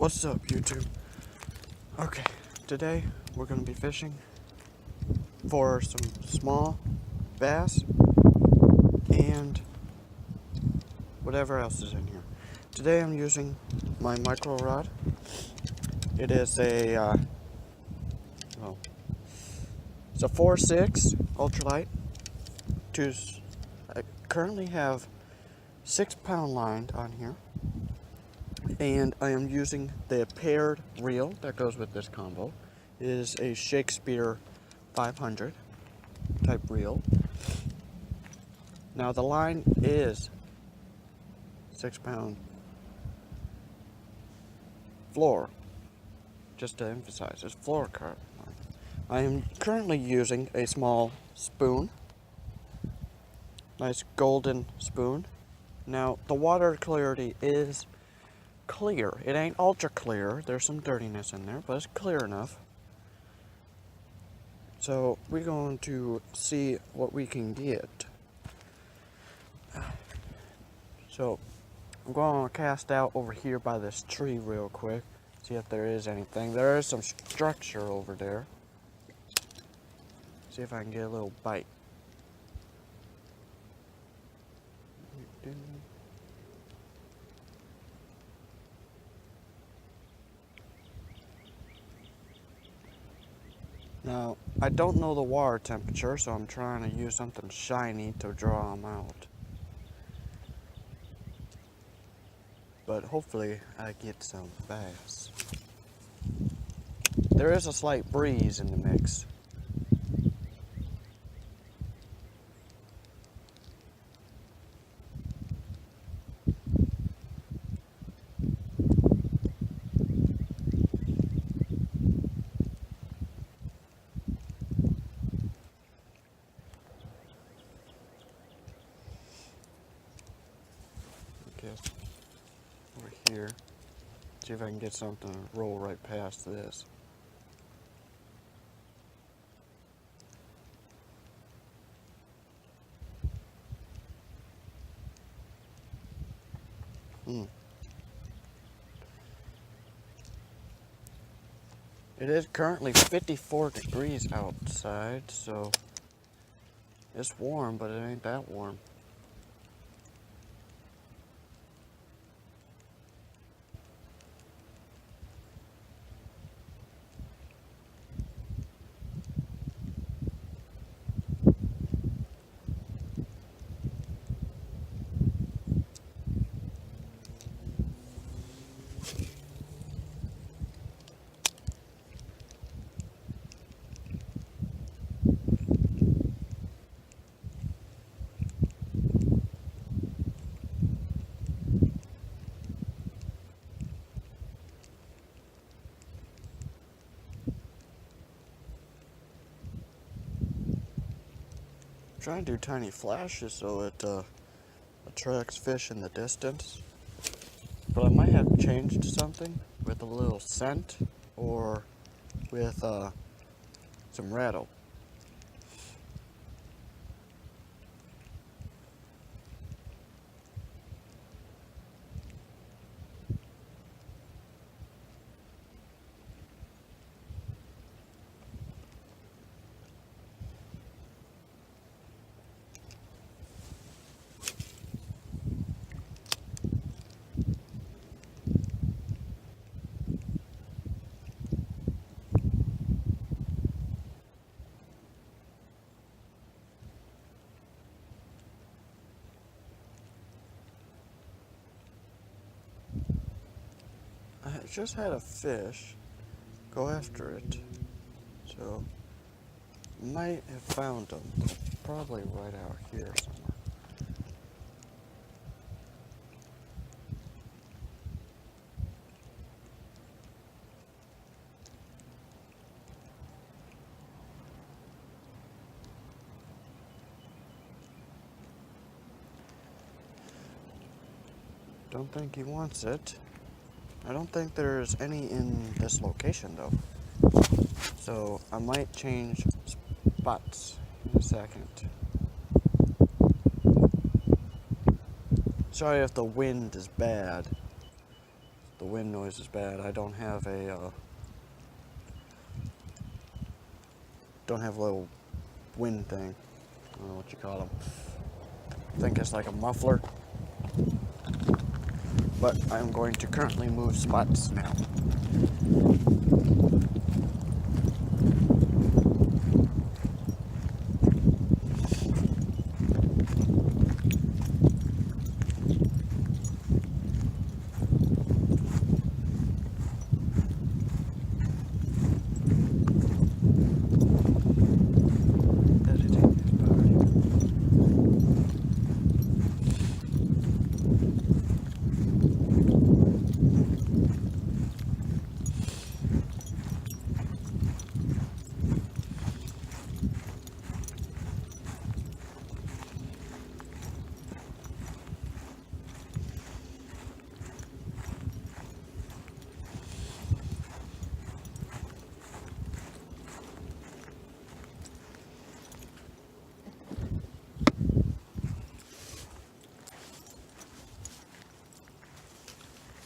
What's up, YouTube? Okay, today we're going to be fishing for some small bass and whatever else is in here. Today I'm using my micro rod. It is it's a 4.6 ultralight. I currently have 6-pound line on here. And I am using the paired reel that goes with this combo. It is a Shakespeare 500 type reel. Now the line is 6-pound floor. Just to emphasize, it's floor carp line. I am currently using a small spoon. Nice golden spoon. Now the water clarity is clear. It ain't ultra clear. There's some dirtiness in there, but it's clear enough. So we're going to see what we can get. So I'm going to cast out over here by this tree real quick. See if there is anything. There is some structure over there. See if I can get a little bite. Now, I don't know the water temperature, so I'm trying to use something shiny to draw them out. But hopefully I get some bass. There is a slight breeze in the mix. Over here, see if I can get something to roll right past this. It is currently 54 degrees outside, so it's warm, but it ain't that warm. Trying to do tiny flashes so it attracts fish in the distance, but I might have changed something with a little scent or with some rattle. I just had a fish go after it, so might have found them. Probably right out here somewhere. Don't think he wants it. I don't think there's any in this location though. So I might change spots in a second. Sorry if the wind is bad. the wind noise is bad. I don't have a little wind thing. I don't know what you call them. I think it's like a muffler. But I'm going to currently move spots now.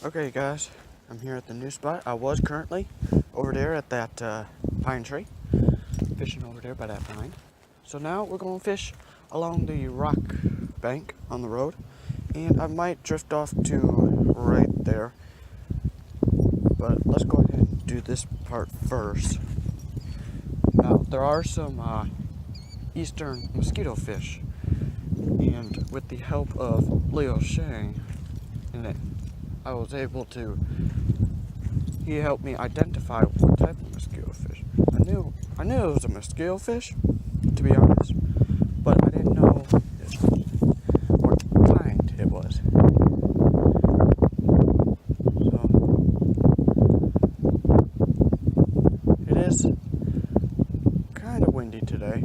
Okay guys, I'm here at the new spot. I was currently over there at that pine tree, fishing over there by that pine. So now we're going to fish along the rock bank on the road, and I might drift off to right there. But let's go ahead and do this part first. Now there are some eastern mosquito fish, and with the help of Leo Shang in it, I was able to, he helped me identify what type of mosquito fish. I knew it was a mosquito fish, to be honest, but I didn't know what kind it was. So, it is kind of windy today.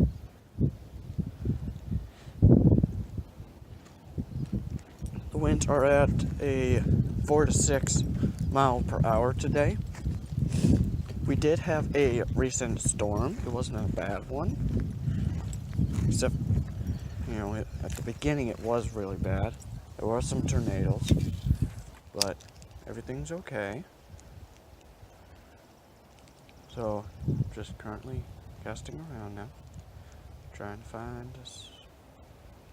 The winds are at a 4 to 6 miles per hour today. We did have a recent storm. It wasn't a bad one, except, you know, at the beginning it was really bad. There were some tornadoes, but everything's okay. So, just currently casting around now, trying to find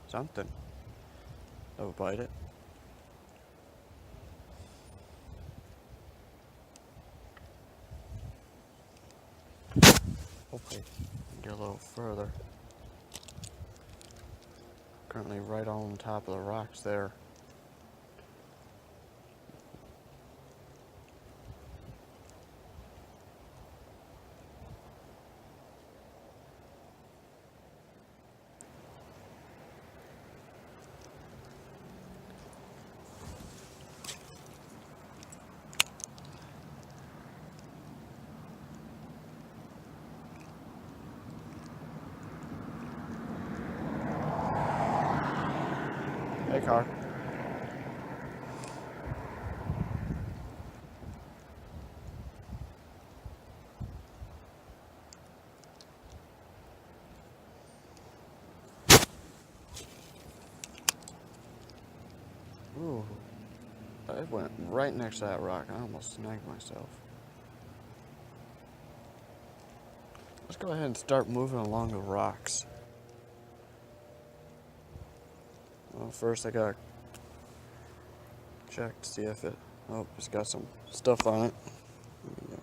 something that will bite it. Hopefully get a little further. Currently right on top of the rocks there. Hey, car. Ooh, I went right next to that rock. I almost snagged myself. Let's go ahead and start moving along the rocks. Well, first I gotta check to see if it's got some stuff on it. Yeah.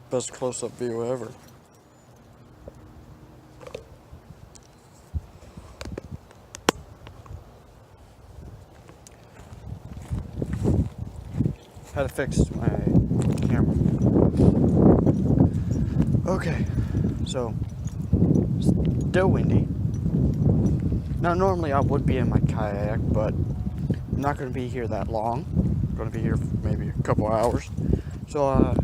Best close-up view ever. Had to fix my camera. Okay, so still windy. Now normally I would be in my kayak, but I'm not going to be here that long. I'm going to be here for maybe a couple hours. So I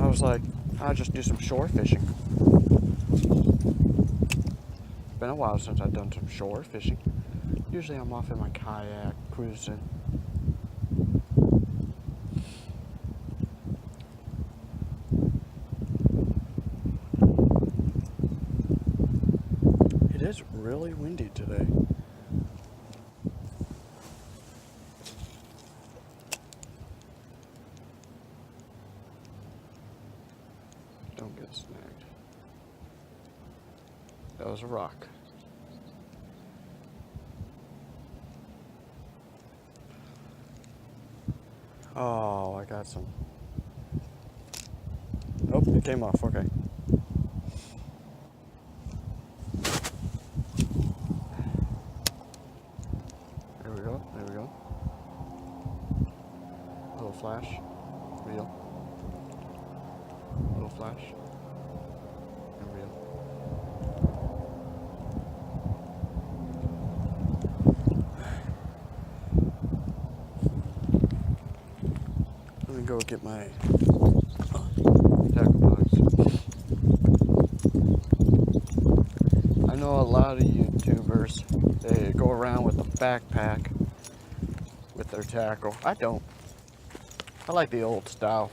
was like, I'll just do some shore fishing. It's been a while since I've done some shore fishing. Usually I'm off in my kayak, cruising. really windy today. Don't get snagged. That was a rock. Oh, I got some. Nope, it came off. Okay. There we go. There we go. Little flash. Reel. Little flash. And reel. Let me go get my tackle box. I know a lot of YouTubers, they go around with a backpack with their tackle. I don't. I like the old style.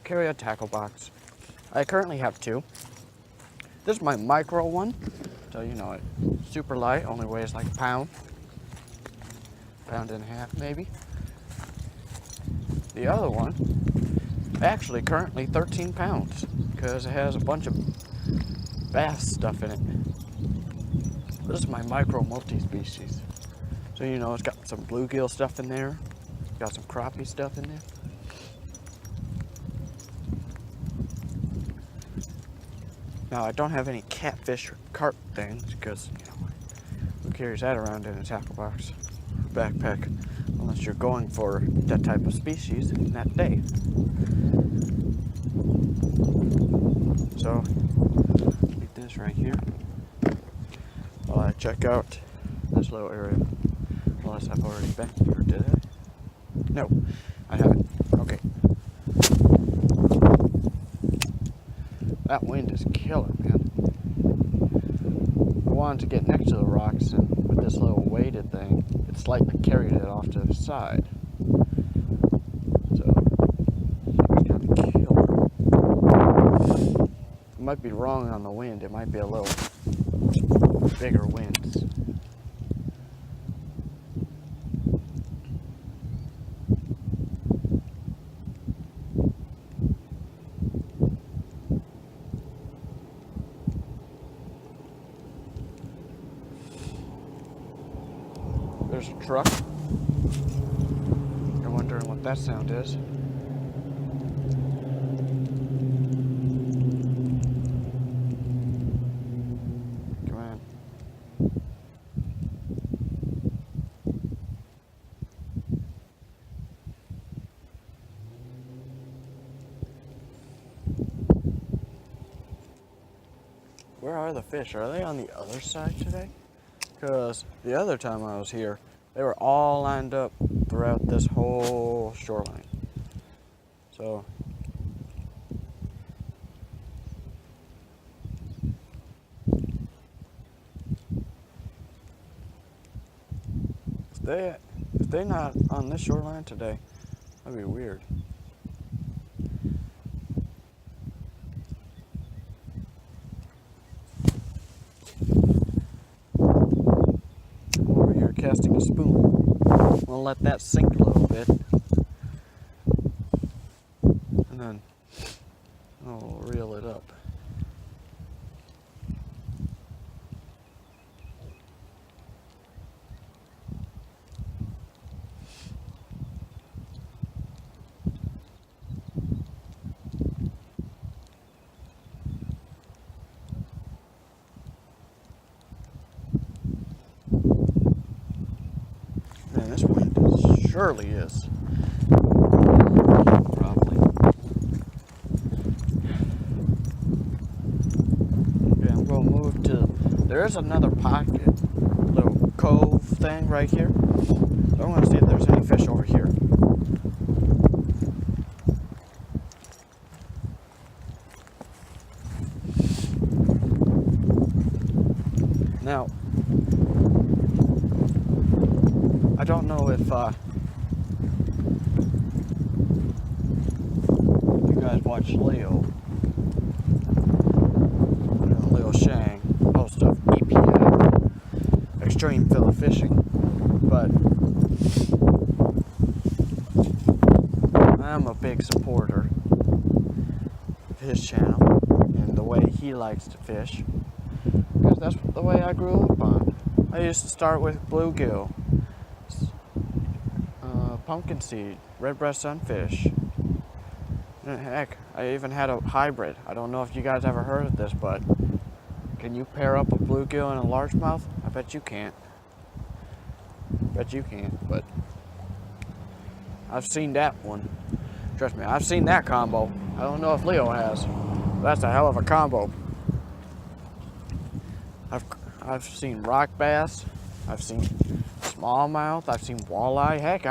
Carry a tackle box. I currently have two. This is my micro one, so you know it. Super light, only weighs like a pound. Pound and a half maybe. The other one, actually currently 13 pounds, because it has a bunch of bass stuff in it. This is my micro multi-species. So you know it's got some bluegill stuff in there, got some crappie stuff in there. Now I don't have any catfish or carp things, because you know, who carries that around in a tackle box or backpack, unless you're going for that type of species in that day. So leave this right here while I check out this little area. Unless I've already been here, did I? No, I haven't. Okay. That wind is killer, man. I wanted to get next to the rocks, and with this little weighted thing, it slightly carried it off to the side. So, it's kind of killer. I might be wrong on the wind. It might be a little bigger winds. There's a truck. You're wondering what that sound is. Come on. Where are the fish? Are they on the other side today? Because the other time I was here, they were all lined up throughout this whole shoreline. So, if they're not on this shoreline today, that'd be weird. Casting a spoon. We'll let that sink a little bit, and then we'll reel it up. Man, this wind surely is. Probably. Okay, I'm going to move to. There is another pocket, little cove thing right here. So I want to see if there's any fish over here. Now, I don't know if you guys watch Leo Shang, host of EPF. extreme Philly fishing, but I'm a big supporter of his channel and the way he likes to fish, because that's the way I grew up on. I used to start with bluegill, pumpkin seed, red breast sunfish. And heck, I even had a hybrid. I don't know if you guys ever heard of this, but can you pair up a bluegill and a largemouth? I bet you can't. Bet you can't, but I've seen that one. Trust me, I've seen that combo. I don't know if Leo has. But that's a hell of a combo. I've seen rock bass. I've seen smallmouth. I've seen walleye. Heck,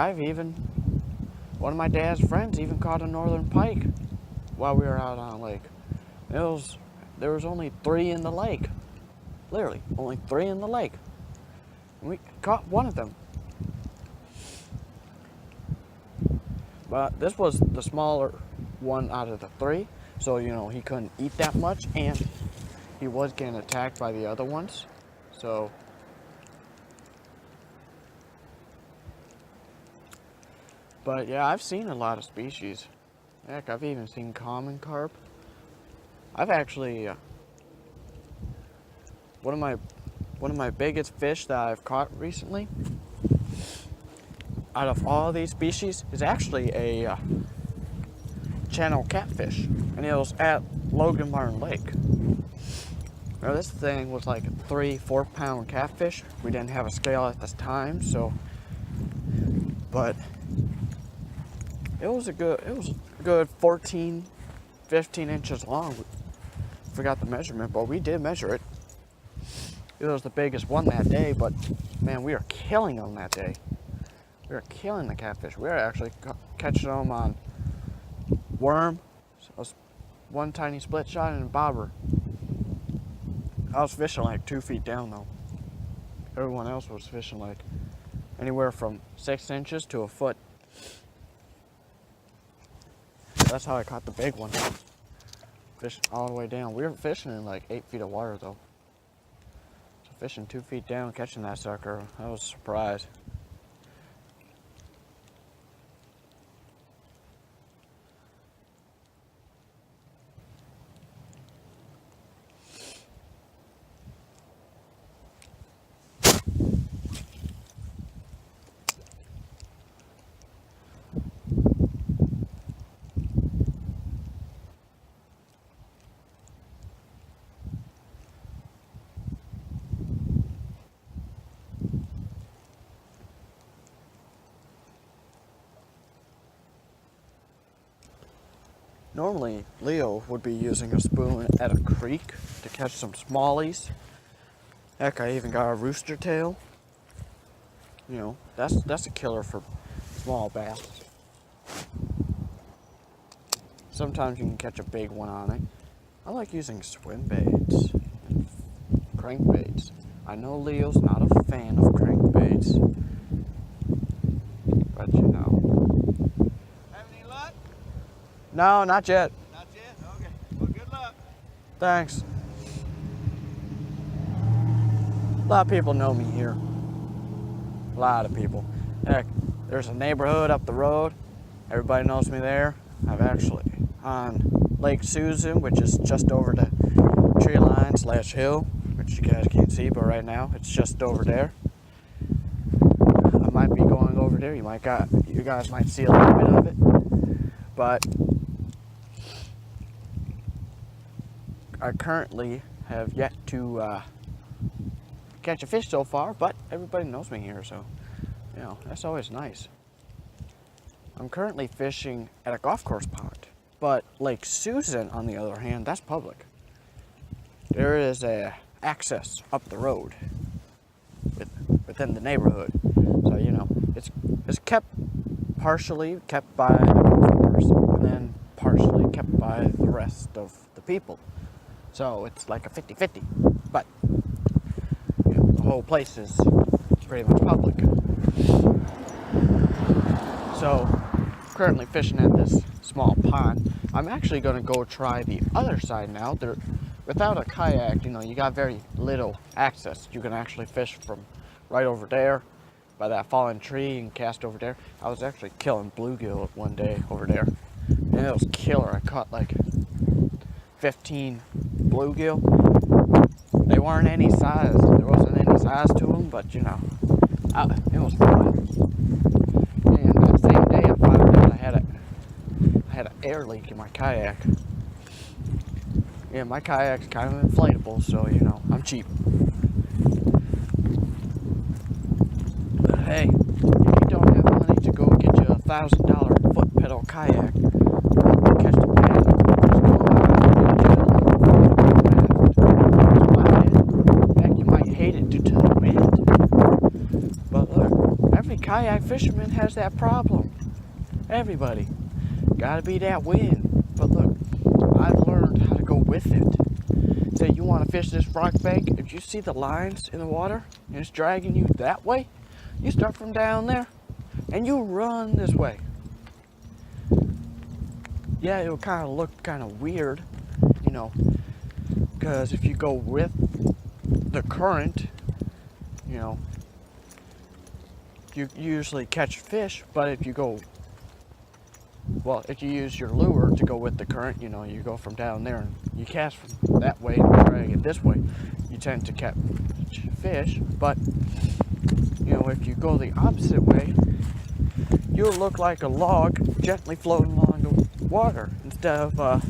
one of my dad's friends even caught a northern pike while we were out on a lake. There was only 3 in the lake. Literally, only 3 in the lake. And we caught one of them. But this was the smaller one out of the 3, so he couldn't eat that much, and he was getting attacked by the other ones. So but yeah, I've seen a lot of species. Heck, I've even seen common carp. I've actually one of my biggest fish that I've caught recently out of all these species is actually a channel catfish, and it was at Logan Martin Lake. Now this thing was like a 3-4 pound catfish. We didn't have a scale at this time, so, but it was a good 14, 15 inches long. Forgot the measurement, but we did measure it. It was the biggest one that day, but man, we were killing them that day. We were killing the catfish. We were actually catching them on worm, so one tiny split shot, and a bobber. I was fishing like 2 feet down though. Everyone else was fishing like anywhere from 6 inches to a foot. That's how I caught the big one. Fish all the way down. We were fishing in like 8 feet of water though. So fishing 2 feet down, catching that sucker, that was a surprise. Normally, Leo would be using a spoon at a creek to catch some smallies. Heck, I even got a rooster tail. That's a killer for small bass. Sometimes you can catch a big one on it. I like using swim baits and crankbaits. I know Leo's not a fan of crankbaits, but Have any luck? No, not yet. Not yet? Okay. Well, good luck. Thanks. A lot of people know me here. A lot of people. Heck, there's a neighborhood up the road. Everybody knows me there. I've actually on Lake Susan, which is just over the tree line / hill, which you guys can't see, but right now it's just over there. I might be going over there. You guys might see a little bit of it, but I currently have yet to catch a fish so far, but everybody knows me here, so that's always nice. I'm currently fishing at a golf course pond, but Lake Susan, on the other hand, that's public. There is a access up the road within the neighborhood, so it's partially kept by the golf course, and then partially kept by the rest of the people. So it's like a 50-50, but the whole place is pretty much public. So currently fishing at this small pond. I'm actually going to go try the other side now. Without a kayak, you got very little access. You can actually fish from right over there by that fallen tree and cast over there. I was actually killing bluegill one day over there, and it was killer. I caught like 15 bluegill. They weren't any size. There wasn't any size to them, but you know, it was fun. And that same day, I found out I had an air leak in my kayak. Yeah, my kayak's kind of inflatable, so you know, I'm cheap. But hey, if you don't have money to go get you $1,000 foot pedal kayak, catch the bass, just go out and get you a little raft. In fact, you might hate it due to the wind. But look, every kayak fisherman has that problem. Everybody. Gotta be that wind. But look, I've learned how to go with it. Say you want to fish this rock bank, if you see the lines in the water and it's dragging you that way, you start from down there and you run this way. Yeah, it'll kind of look kind of weird, you know, because if you go with the current, you know, you usually catch fish. But if you go, well, if you use your lure to go with the current, you know, you go from down there and you cast from that way and drag it this way, you tend to catch fish. But you know, if you go the opposite way, you'll look like a log gently floating along the water instead of a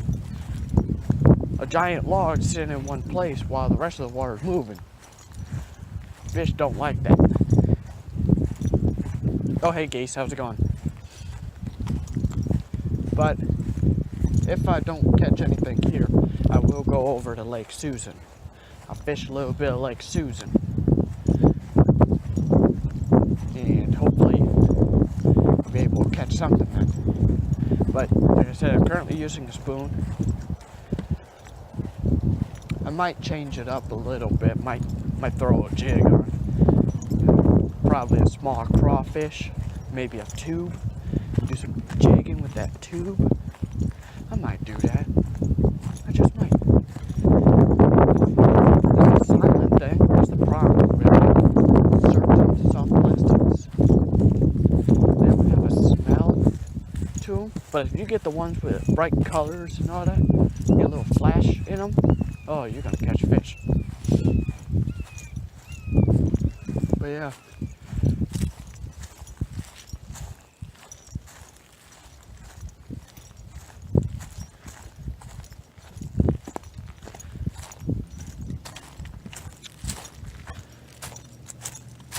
giant log sitting in one place while the rest of the water is moving. Fish don't like that. Oh, hey geese, how's it going? But if I don't catch anything here, I will go over to Lake Susan. I'll fish a little bit of Lake Susan. And hopefully I'll be able to catch something then. But like I said, I'm currently using a spoon. I might change it up a little bit, might throw a jig on. Probably a small crawfish, maybe a tube. Do some jigging with that tube. I might do that. I just might. It's a silent thing. That's the problem with certain soft plastics. They don't have a smell to them. But if you get the ones with bright colors and all that, get a little flash in them, oh, you're gonna catch fish. But yeah.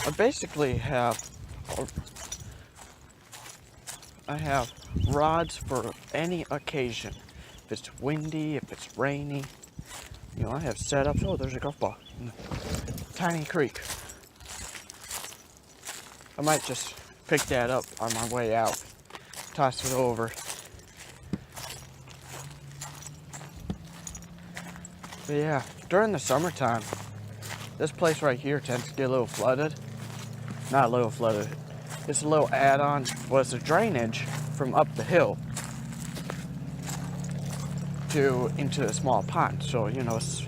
I basically have rods for any occasion. If it's windy, if it's rainy, you know, I have setups. Oh, there's a golf ball in a tiny creek. I might just pick that up on my way out, toss it over. But yeah, during the summertime, this place right here tends to get a little flooded. Not a little flooded. It's a little add-on. Well, it's a drainage from up the hill into a small pond. So you know, it's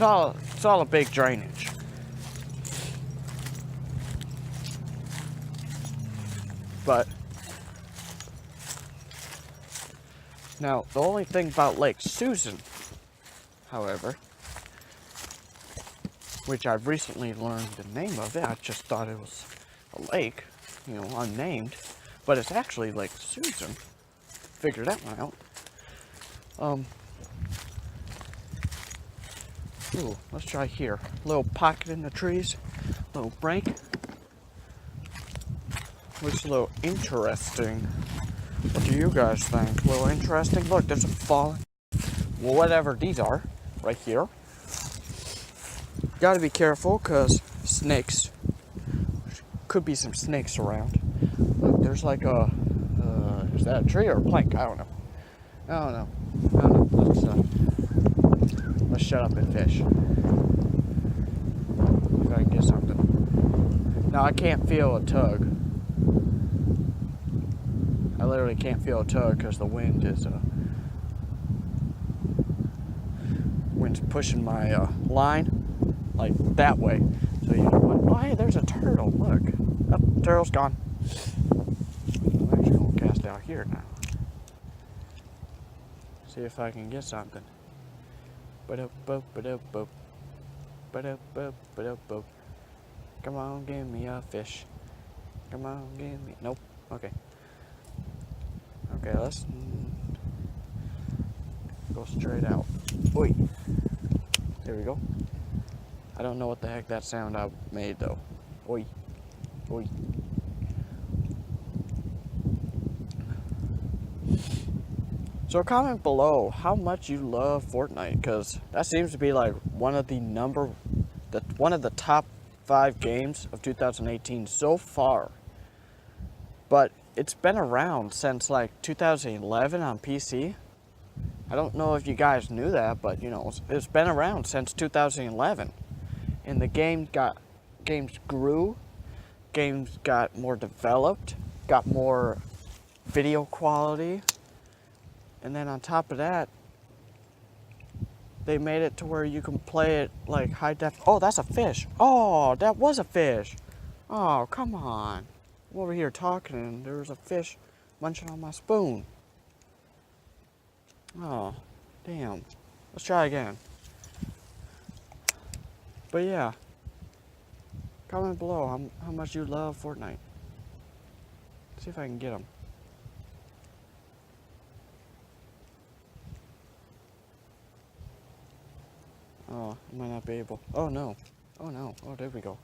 all a big drainage. But now the only thing about Lake Susan, however, which I've recently learned the name of it. I just thought it was a lake, you know, unnamed, but it's actually Lake Susan. Figured that one out. Ooh, let's try here. Little pocket in the trees, little break. Looks a little interesting. What do you guys think? A little interesting? Look, there's a fallen. Well, whatever these are, right here. Gotta be careful, because snakes. Could be some snakes around. Look, there's like a. Is that a tree or a plank? I don't know. Let's shut up and fish. If I can get something. Now, I can't feel a tug. I literally can't feel a tug because the wind is. Wind's pushing my line. Like that way. So you know what? Oh, hey, there's a turtle's gone. I'm actually gonna cast out here now. See if I can get something. Ba-da-boop. Come on, give me a fish. Come on, give me. Nope. Okay. Okay, let's go straight out. Oi. There we go. I don't know what the heck that sound I made though. Oi. Oi. So comment below how much you love Fortnite, because that seems to be like one of the top 5 games of 2018 so far. But it's been around since like 2011 on PC. I don't know if you guys knew that, but you know, it's been around since 2011. And the games grew, games got more developed, got more video quality. And then on top of that, they made it to where you can play it like high def. Oh, that's a fish. Oh, that was a fish. Oh, come on. I'm over here talking and there was a fish munching on my spoon. Oh, damn. Let's try again. But yeah, comment below how much you love Fortnite. See if I can get them. Oh, I might not be able. Oh no. Oh no. Oh, there we go.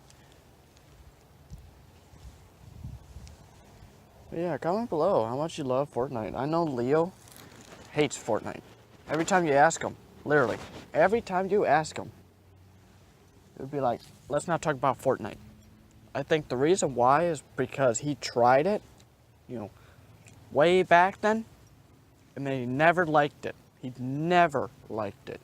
But yeah, comment below how much you love Fortnite. I know Leo hates Fortnite. Every time you ask him, literally, every time you ask him, it would be like, let's not talk about Fortnite. I think the reason why is because he tried it, you know, way back then, and then he never liked it. He never liked it.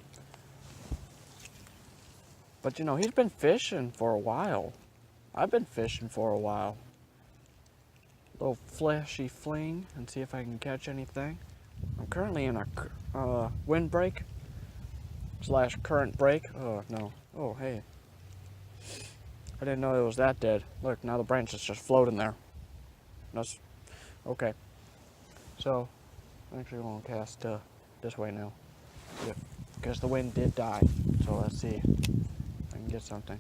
But you know, he's been fishing for a while. I've been fishing for a while. Little fleshy fling and see if I can catch anything. I'm currently in a windbreak / current break. Oh no. Oh hey. I didn't know it was that dead. Look, now the branch is just floating there. That's okay. So I'm actually gonna cast this way now. Yeah, because the wind did die. So let's see. I can get something.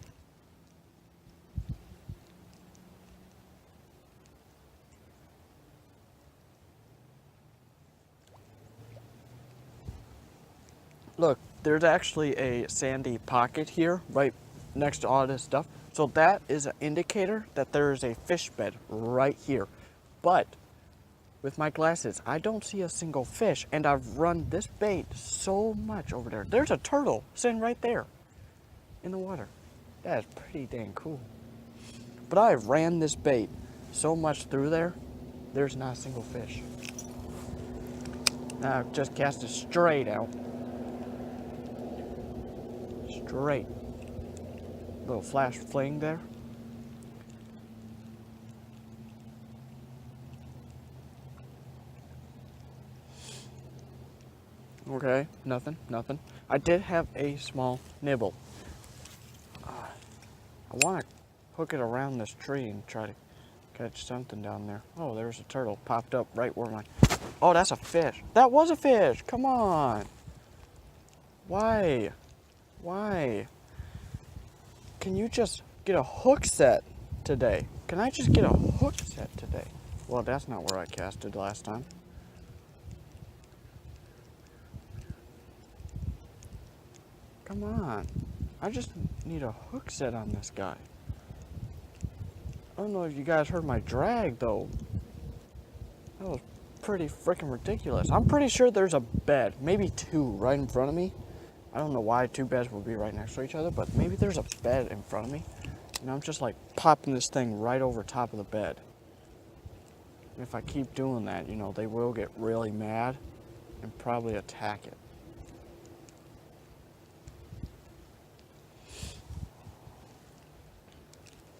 Look, there's actually a sandy pocket here right next to all this stuff. So that is an indicator that there is a fish bed right here. But with my glasses, I don't see a single fish, and I've run this bait so much over there. There's a turtle sitting right there in the water. That is pretty dang cool. But I ran this bait so much through there, there's not a single fish. Now I've just cast it straight out. Straight. Little flash fling there. Okay, nothing. I did have a small nibble. I want to hook it around this tree and try to catch something down there. Oh, there's a turtle popped up right where my... Oh, that's a fish. That was a fish. Come on. Why? Why? Can you just get a hook set today? Can I just get a hook set today? Well, that's not where I casted last time. Come on. I just need a hook set on this guy. I don't know if you guys heard my drag, though. That was pretty freaking ridiculous. I'm pretty sure there's a bed, maybe 2 right in front of me. I don't know why 2 beds would be right next to each other, but maybe there's a bed in front of me. And I'm just like popping this thing right over top of the bed. And if I keep doing that, you know, they will get really mad and probably attack it.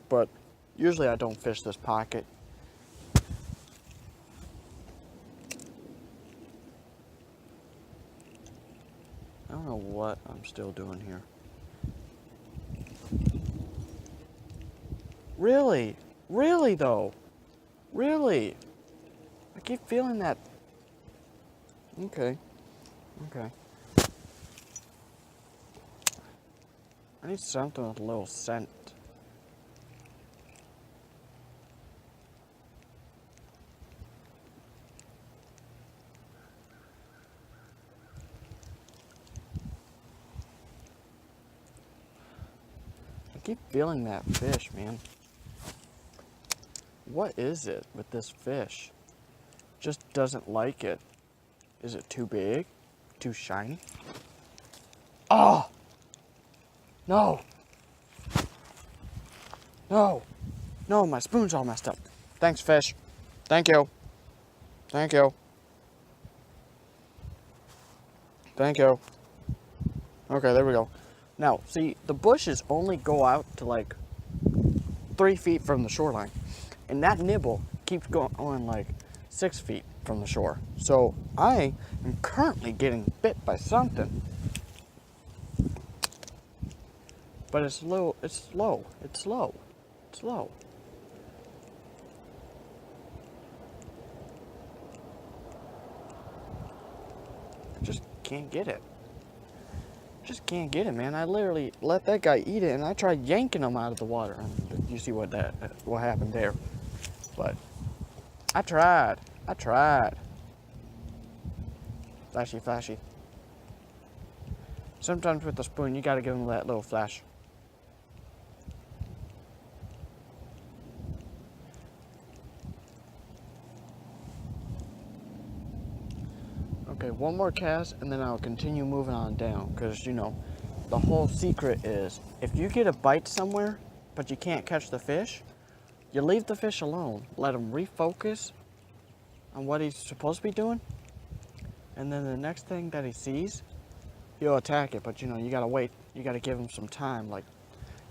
But usually I don't fish this pocket. I don't know what I'm still doing here. Really? Really though? Really? I keep feeling that. Okay. Okay. I need something with a little scent. I keep feeling that fish, man. What is it with this fish? Just doesn't like it. Is it too big? Too shiny? Oh! No! No! No, my spoon's all messed up. Thanks, fish. Thank you. Thank you. Thank you. Okay, there we go. Now, see, the bushes only go out to like 3 feet from the shoreline. And that nibble keeps going like 6 feet from the shore. So I am currently getting bit by something. But it's low, it's slow, it's slow, it's slow. I just can't get it. Just can't get it, man. I literally let that guy eat it and I tried yanking him out of the water. And you see what happened there. But I tried. Flashy, flashy. Sometimes with the spoon, you gotta give him that little flash. Okay, one more cast and then I'll continue moving on down. Because, you know, the whole secret is if you get a bite somewhere, but you can't catch the fish, you leave the fish alone. Let him refocus on what he's supposed to be doing. And then the next thing that he sees, he'll attack it. But, you know, you gotta wait. You gotta give him some time. Like,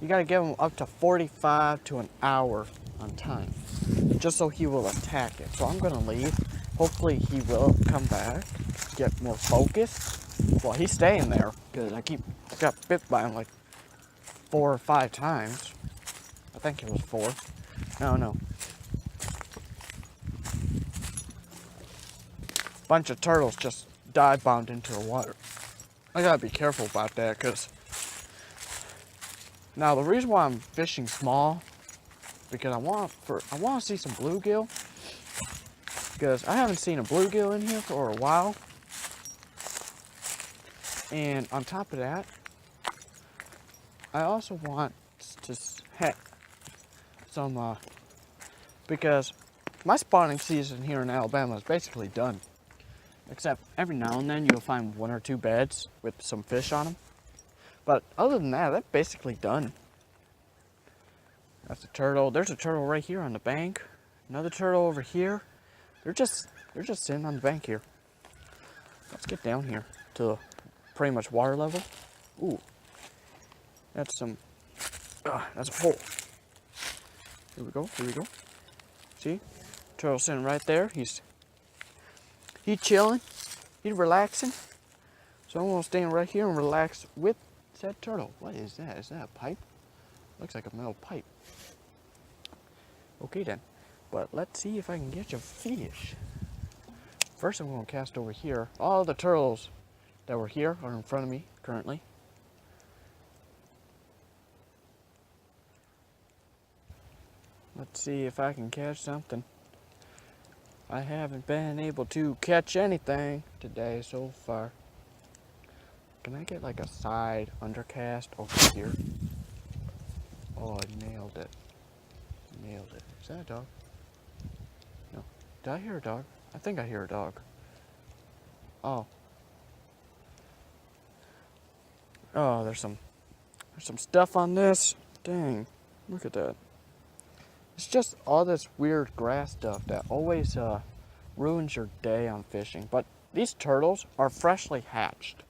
you gotta give him up to 45 to an hour on time. Just so he will attack it. So I'm gonna leave. Hopefully he will come back, get more focused. Well, he's staying there because I got bit by him like 4 or 5 times. I think it was 4. No. Bunch of turtles just dive bombed into the water. I gotta be careful about that because now the reason why I'm fishing small because I want to see some bluegill. Because I haven't seen a bluegill in here for a while. And on top of that, I also want to have some, because my spawning season here in Alabama is basically done. Except every now and then you'll find 1 or 2 beds with some fish on them. But other than that, that's basically done. That's a turtle. There's a turtle right here on the bank. Another turtle over here. They're just sitting on the bank here. Let's get down here to pretty much water level. Ooh, that's that's a hole. Here we go. See, turtle sitting right there. He's chilling. He's relaxing. So I'm gonna stand right here and relax with said turtle. What is that? Is that a pipe? Looks like a metal pipe. Okay then. But let's see if I can get you fish. First I'm going to cast over here. All the turtles that were here are in front of me currently. Let's see if I can catch something. I haven't been able to catch anything today so far. Can I get like a side undercast over here? Oh, I nailed it. Is that a dog? No. Did I hear a dog? I think I hear a dog. Oh. Oh, there's some stuff on this. Dang. Look at that. It's just all this weird grass stuff that always ruins your day on fishing. But these turtles are freshly hatched.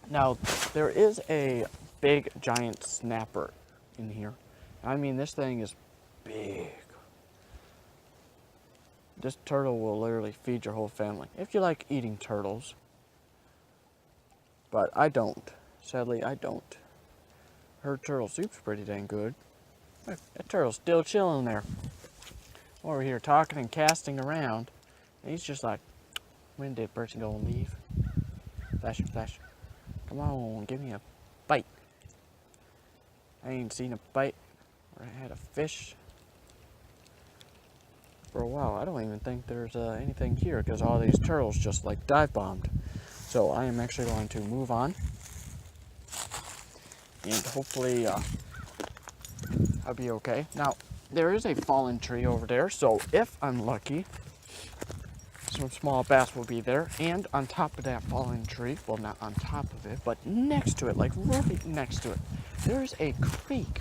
Now, there is a big giant snapper in here. I mean, this thing is big. This turtle will literally feed your whole family if you like eating turtles. But I don't. Sadly, I don't. Her turtle soup's pretty dang good. Look, that turtle's still chilling there. Over here talking and casting around. And he's just like, when did person go and leave? Flash, flash. Come on, give me a bite. I ain't seen a bite or I had a fish for a while. I don't even think there's anything here because all these turtles just like dive bombed. So I am actually going to move on. And hopefully I'll be okay. Now, there is a fallen tree over there, so if I'm lucky, some small bass will be there. And on top of that fallen tree, well, not on top of it, but next to it, like right next to it, there's a creek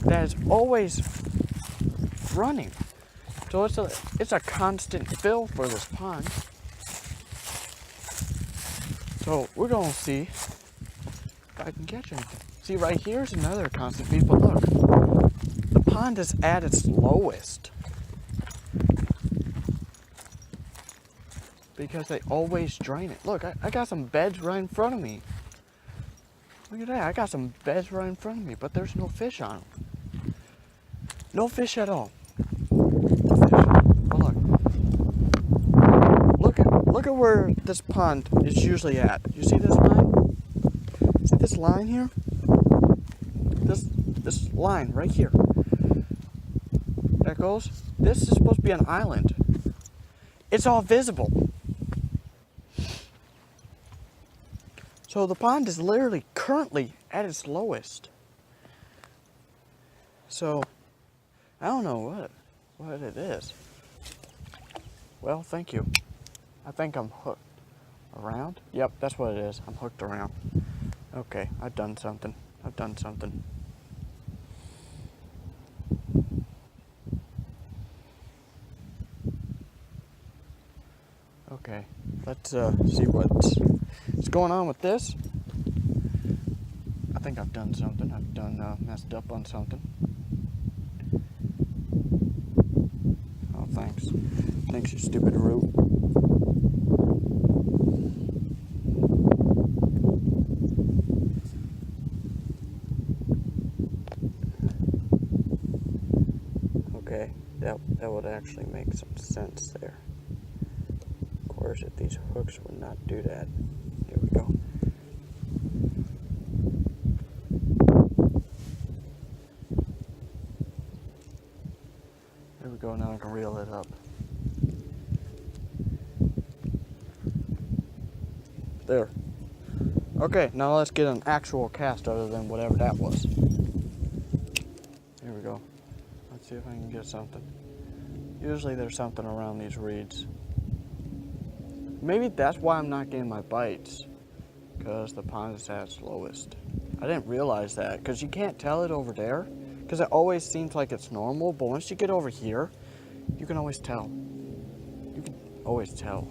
that is always running. So it's a constant fill for this pond. So we're gonna see if I can catch anything. See, right here's another constant feed, but look, the pond is at its lowest because they always drain it. Look, I got some beds right in front of me. Look at that, I got some beds right in front of me, but there's no fish on them. No fish at all. No fish. But look at where this pond is usually at. You see this line? See this line here? This line right here. That goes. This is supposed to be an island. It's all visible. So the pond is literally currently at its lowest. So I don't know what it is. Well, thank you. I think I'm hooked around. Yep, that's what it is. I'm hooked around. Okay, I've done something. I've done something. Okay, let's see what's going on with this. I think I've done something. I've done messed up on something. Oh, thanks. Thanks, you stupid root. Okay, that would actually make some sense there. Of course, if these hooks would not do that. Here we go. There we go, now I can reel it up. There. Okay, now let's get an actual cast other than whatever that was. Here we go. Let's see if I can get something. Usually there's something around these reeds. Maybe that's why I'm not getting my bites, because the pond is at its lowest. I didn't realize that, because you can't tell it over there, because it always seems like it's normal, but once you get over here, you can always tell. You can always tell.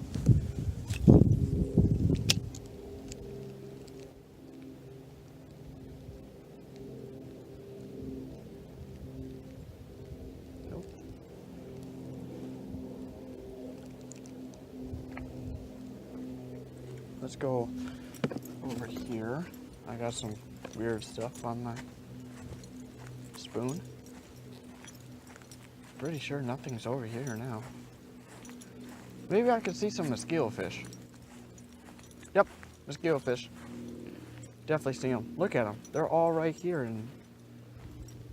Let's go over here. I got some weird stuff on my spoon. Pretty sure nothing's over here now. Maybe I could see some mosquito fish. Yep, mosquito fish. Definitely see them. Look at them. They're all right here in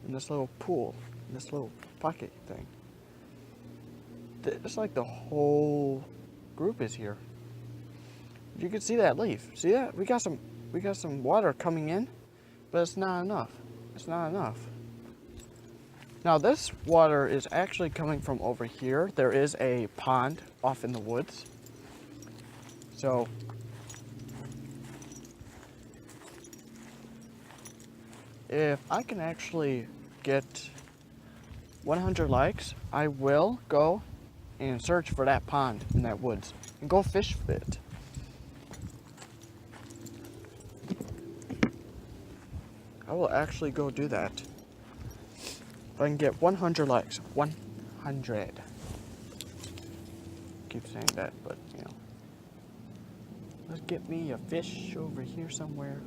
this little pool, in this little pocket thing. It's like the whole group is here. You can see that leaf. See that? We got some water coming in, but it's not enough. It's not enough. Now this water is actually coming from over here. There is a pond off in the woods. So if I can actually get 100 likes, I will go and search for that pond in that woods and go fish it. I will actually go do that. If I can get 100 likes. 100. Keep saying that, but you know. Let's get me a fish over here somewhere.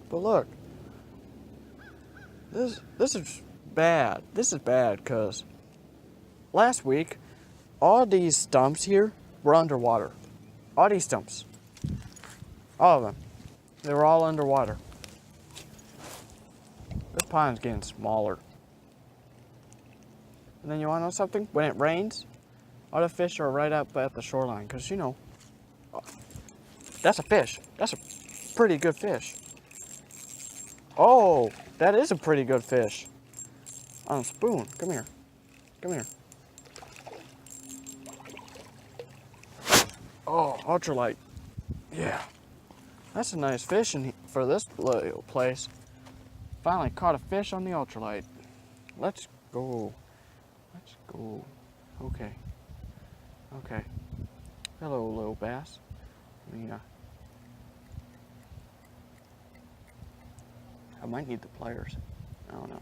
But look, this is bad. This is bad because last week, all these stumps here were underwater. All these stumps. All of them. They were all underwater. This pond's getting smaller. And then you want to know something? When it rains, all the fish are right up at the shoreline. Because, you know, that's a fish. That's a pretty good fish. Oh, that is a pretty good fish. On a spoon. Come here. Come here. Oh, ultralight. Yeah. That's a nice fish for this little place. Finally caught a fish on the ultralight. Let's go. Let's go. Okay. Okay. Hello, little bass. I might need the pliers. I don't know.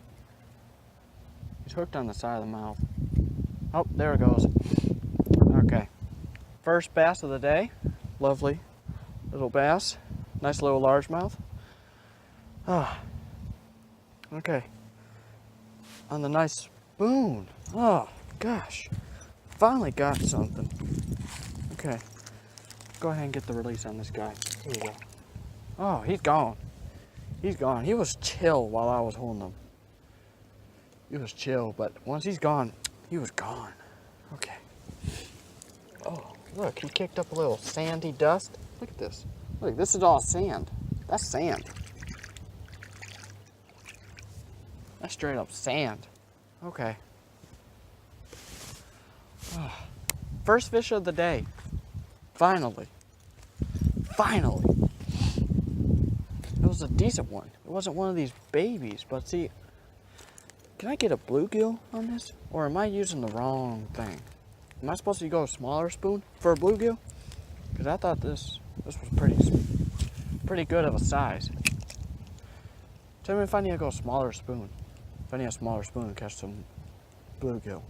He's hooked on the side of the mouth. Oh, there it goes. Okay. First bass of the day. Lovely little bass. Nice little largemouth. Ah. Okay. On the nice spoon. Oh, gosh. Finally got something. Okay. Go ahead and get the release on this guy. Here we go. Oh, he's gone. He's gone. He was chill while I was holding him. He was chill, but once he's gone, he was gone. Okay. Oh, look, he kicked up a little sandy dust. Look at this. Look, this is all sand. That's sand. That's straight up sand. Okay. Oh. First fish of the day. Finally. Finally. It was a decent one. It wasn't one of these babies, but see, can I get a bluegill on this? Or am I using the wrong thing? Am I supposed to go a smaller spoon for a bluegill? Because I thought this was pretty good of a size. Tell me if I need to go a smaller spoon. If I need a smaller spoon to catch some bluegill.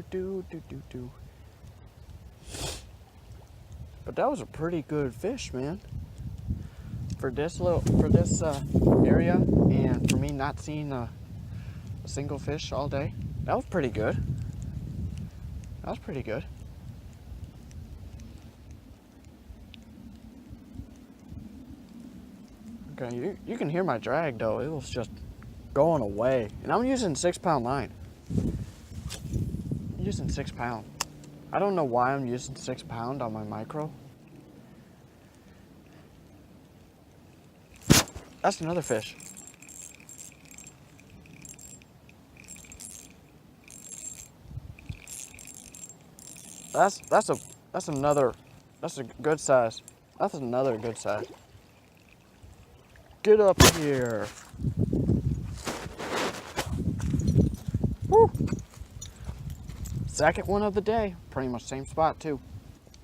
Do. But that was a pretty good fish, man. For this area, and for me not seeing a single fish all day, that was pretty good. That was pretty good. Okay, you can hear my drag though. It was just going away, and I'm using 6-pound line. I'm using 6 pound. I don't know why I'm using 6 pound on my micro. That's another fish. That's a good size. That's another good size. Get up here. Woo. Second one of the day. Pretty much same spot too.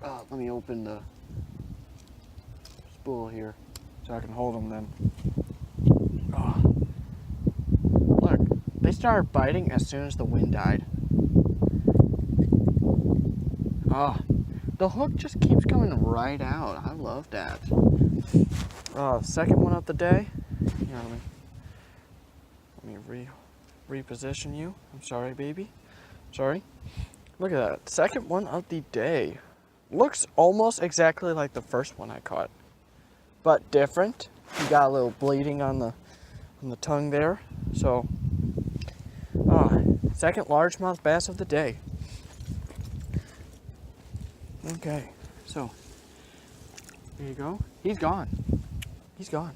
Let me open the spool here so I can hold them then. Look, they started biting as soon as the wind died. The hook just keeps coming right out. I love that. Second one of the day. Here, let me reposition you. I'm sorry, baby. Sorry. Look at that. Second one of the day. Looks almost exactly like the first one I caught, but different. You got a little bleeding on the tongue there. So, second largemouth bass of the day. Okay, so there you go. He's gone. He's gone.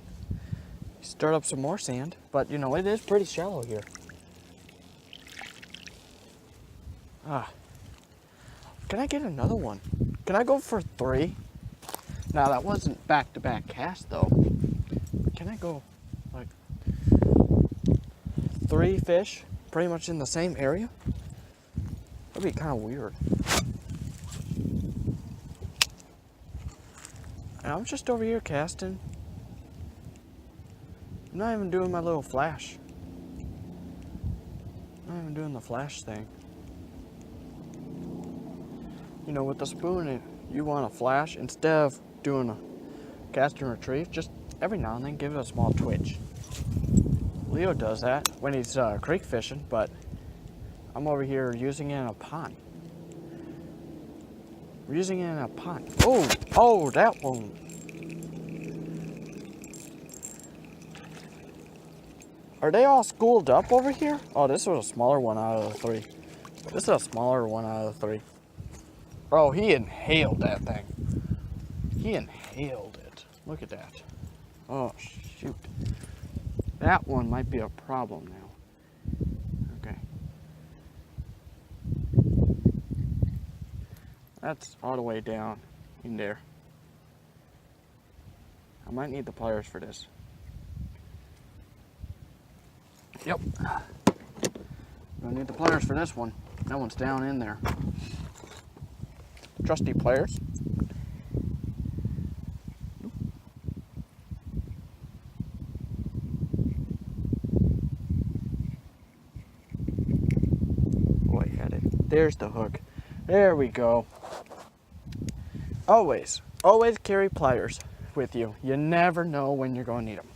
He stirred up some more sand, but you know, it is pretty shallow here. Can I get another one? Can I go for 3? Now that wasn't back-to-back cast though. Can I go like 3 fish pretty much in the same area? That'd be kind of weird. And I'm just over here casting. I'm not even doing my little flash. I'm not even doing the flash thing. You know, with the spoon, you want to flash, instead of doing a cast and retrieve, just every now and then give it a small twitch. Leo does that when he's creek fishing, but I'm over here using it in a pond. We're using it in a pond. Oh, that one. Are they all schooled up over here? Oh, this was a smaller one out of the three. This is a smaller one out of the three. Oh, he inhaled that thing. He inhaled it. Look at that. Oh, shoot. That one might be a problem now. Okay. That's all the way down in there. I might need the pliers for this. Yep. Gonna need the pliers for this one. That one's down in there. Trusty pliers. Boy, had it. There's the hook. There we go. Always carry pliers with you. You never know when you're going to need them.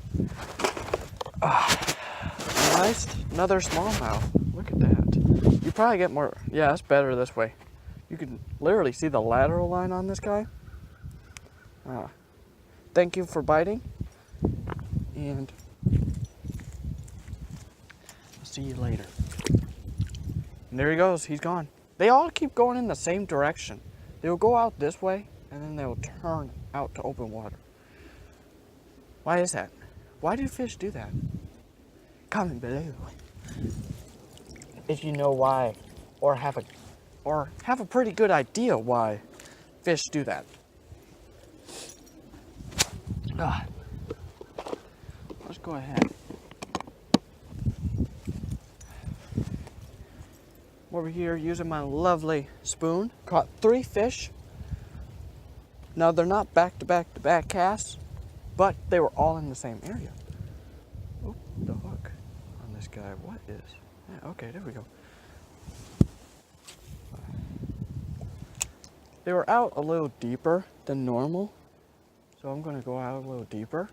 Nice, another smallmouth. Look at that. You probably get more. Yeah, that's better this way. You can literally see the lateral line on this guy. Thank you for biting. And I'll see you later. And there he goes. He's gone. They all keep going in the same direction. They'll go out this way, and then they'll turn out to open water. Why is that? Why do fish do that? Comment below if you know why, or have a pretty good idea why fish do that. Let's go ahead. Over here using my lovely spoon. Caught 3 fish. Now they're not back to back casts, but they were all in the same area. Oh, the hook on this guy. What is? Yeah, okay, there we go. They were out a little deeper than normal, so I'm going to go out a little deeper.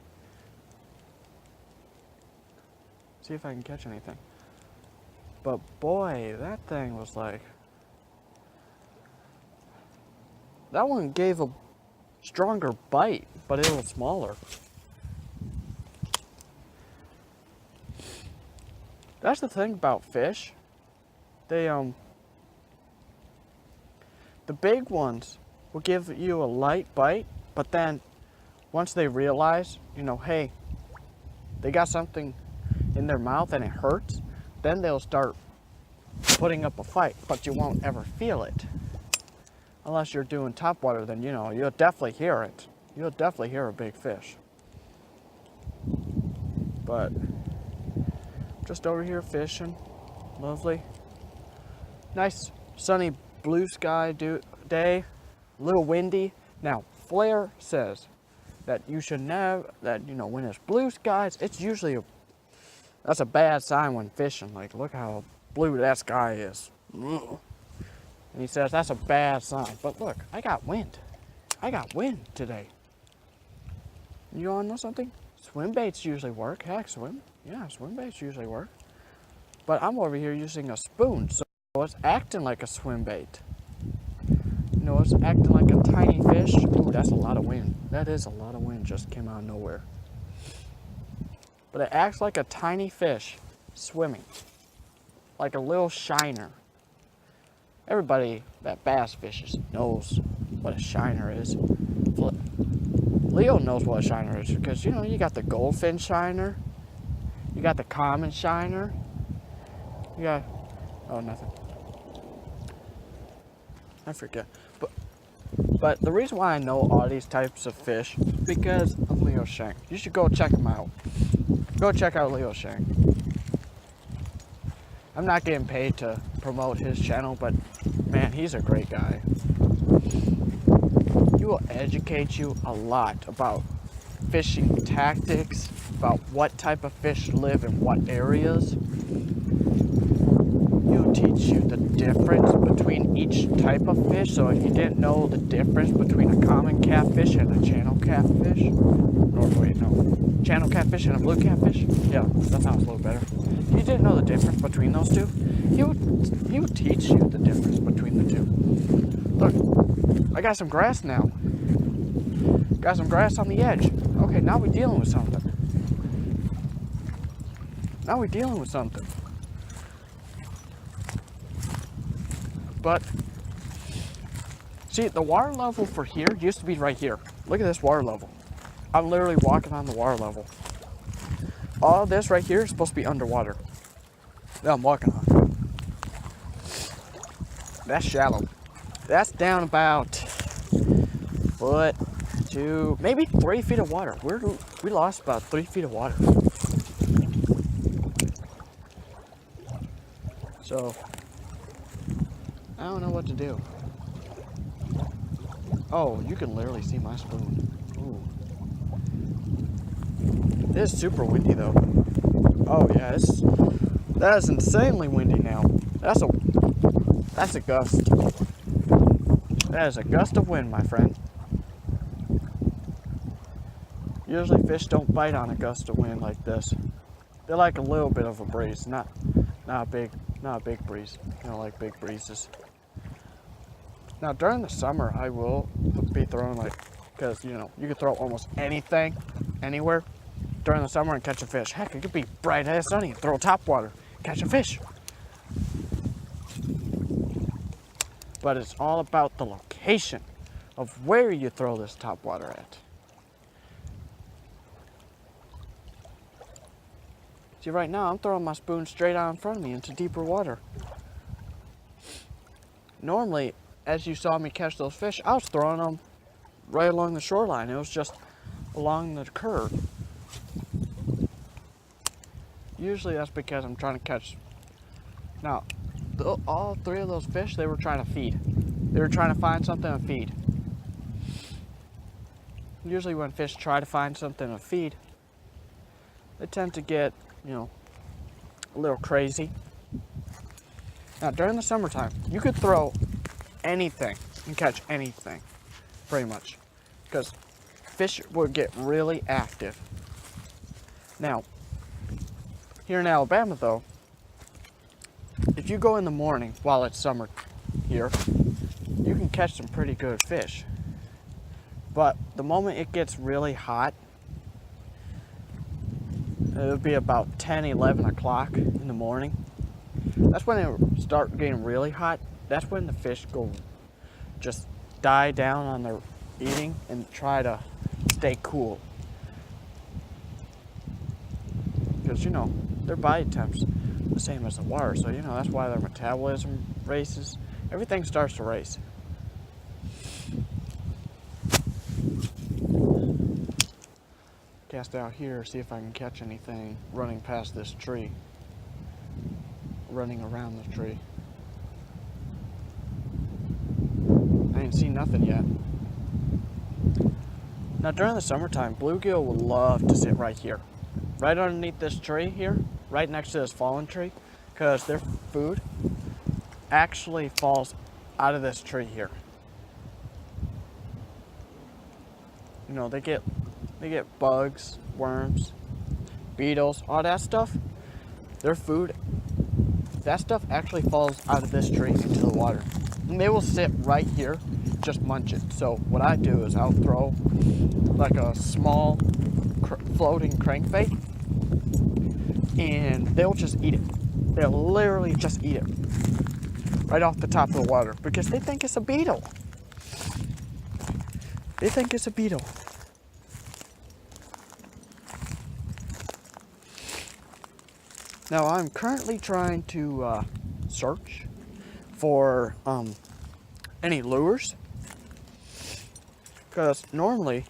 See if I can catch anything. But boy, that thing was like... That one gave a stronger bite, but it was smaller. That's the thing about fish. They, the big ones will give you a light bite, but then once they realize, you know, hey, they got something in their mouth and it hurts, then they'll start putting up a fight, but you won't ever feel it. Unless you're doing topwater, then, you know, you'll definitely hear it. You'll definitely hear a big fish. But just over here fishing, lovely. Nice sunny blue sky day, a little windy. Now, Flair says that you should never, that, you know, when it's blue skies, it's usually that's a bad sign when fishing. Like, look how blue that sky is. Ugh. And he says that's a bad sign. But look, I got wind. I got wind today. You all know something? Swim baits usually work. Heck, swim baits usually work. But I'm over here using a spoon, so it's acting like a swim bait. You know, it's acting like a tiny fish. Ooh, that's a lot of wind. That is a lot of wind, just came out of nowhere. But it acts like a tiny fish swimming. Like a little shiner. Everybody that bass fishes knows what a shiner is. Leo knows what a shiner is because, you know, you got the goldfin shiner. You got the common shiner. You got, oh, nothing. I forget. But the reason why I know all these types of fish is because of Leo Shank. You should go check him out. Go check out Leo Shank. I'm not getting paid to promote his channel, but man, he's a great guy. He will educate you a lot about fishing tactics, about what type of fish live in what areas. He'll teach you the difference between each type of fish. So if you didn't know the difference between a common catfish and a channel catfish, or wait, no, channel catfish and a blue catfish. Yeah, that sounds a little better. If you didn't know the difference between those two, he would teach you the difference between the two. Look, I got some grass now. Got some grass on the edge. Okay, now we're dealing with something. Now we're dealing with something. But, see, the water level for here used to be right here. Look at this water level. I'm literally walking on the water level. All this right here is supposed to be underwater that I'm walking on. That's shallow. That's down about foot to maybe 3 feet of water. We lost about 3 feet of water. So, I don't know what to do. Oh, you can literally see my spoon. Ooh. It is super windy though. Oh yeah, that is insanely windy now. That's a gust. That is a gust of wind, my friend. Usually fish don't bite on a gust of wind like this. They like a little bit of a breeze, not a big breeze. You know, like big breezes. Now during the summer, I will be throwing because you know you can throw almost anything, anywhere, during the summer and catch a fish. Heck, it could be bright as sunny, throw a topwater, catch a fish. But it's all about the location of where you throw this topwater at. See, right now I'm throwing my spoon straight out in front of me into deeper water. Normally, as you saw me catch those fish, I was throwing them right along the shoreline. It was just along the curve. Usually that's because I'm trying to catch. Now, all three of those fish, they were trying to feed. They were trying to find something to feed. Usually when fish try to find something to feed, they tend to get, you know, a little crazy. Now, during the summertime, you could throw anything and catch anything, pretty much, because fish would get really active. Now, here in Alabama, though, if you go in the morning while it's summer here, you can catch some pretty good fish. But the moment it gets really hot, it'll be about 10, 11 o'clock in the morning. That's when it starts getting really hot. That's when the fish go just die down on their eating and try to stay cool. Because, you know, their body temp's the same as the water. So, you know, that's why their metabolism races. Everything starts to race. Cast out here, see if I can catch anything running past this tree. Running around the tree. I ain't seen nothing yet. Now during the summertime, bluegill would love to sit right here. Right underneath this tree here, right next to this fallen tree, because their food actually falls out of this tree here. You know, they get bugs, worms, beetles, all that stuff. Their food, that stuff actually falls out of this tree into the water. And they will sit right here, just munch it. So what I do is I'll throw like a small floating crankbait, and they'll just eat it. They'll literally just eat it right off the top of the water because they think it's a beetle. They think it's a beetle. Now I'm currently trying to search for any lures, because normally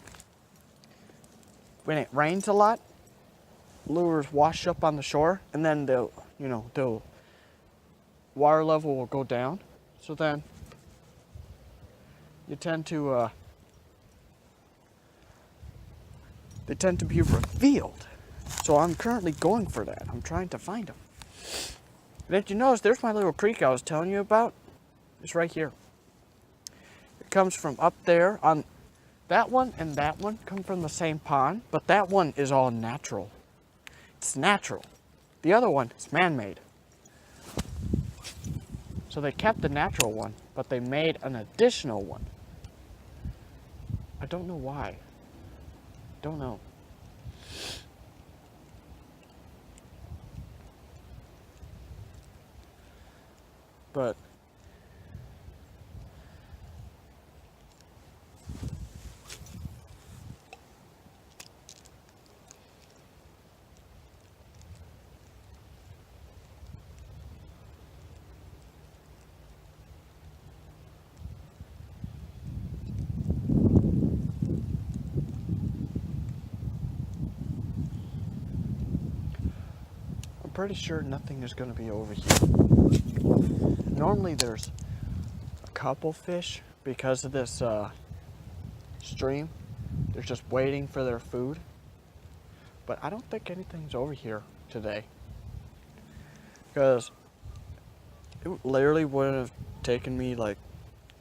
when it rains a lot, lures wash up on the shore, and then the water level will go down. So then you tend to they tend to be revealed. So I'm currently going for that. I'm trying to find them. And if you notice, there's my little creek I was telling you about. It's right here. It comes from up there on that one, and that one come from the same pond, but that one is all natural. It's natural. The other one is man-made. So they kept the natural one, but they made an additional one. I don't know why. Don't know. But I'm pretty sure nothing is going to be over here. Normally there's a couple fish because of this stream. They're just waiting for their food. But I don't think anything's over here today. Because it literally would have taken me like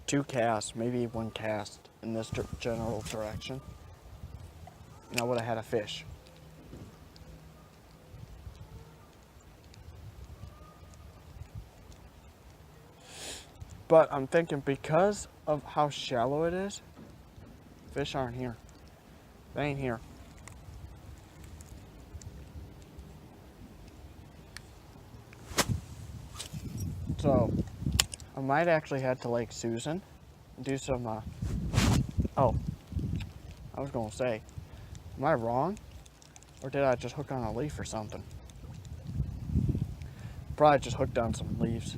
2 casts, maybe 1 cast in this general direction. And I would have had a fish. But I'm thinking because of how shallow it is, fish aren't here. They ain't here. So, I might actually head to Lake Susan and do some, oh, I was gonna say, am I wrong? Or did I just hook on a leaf or something? Probably just hooked on some leaves.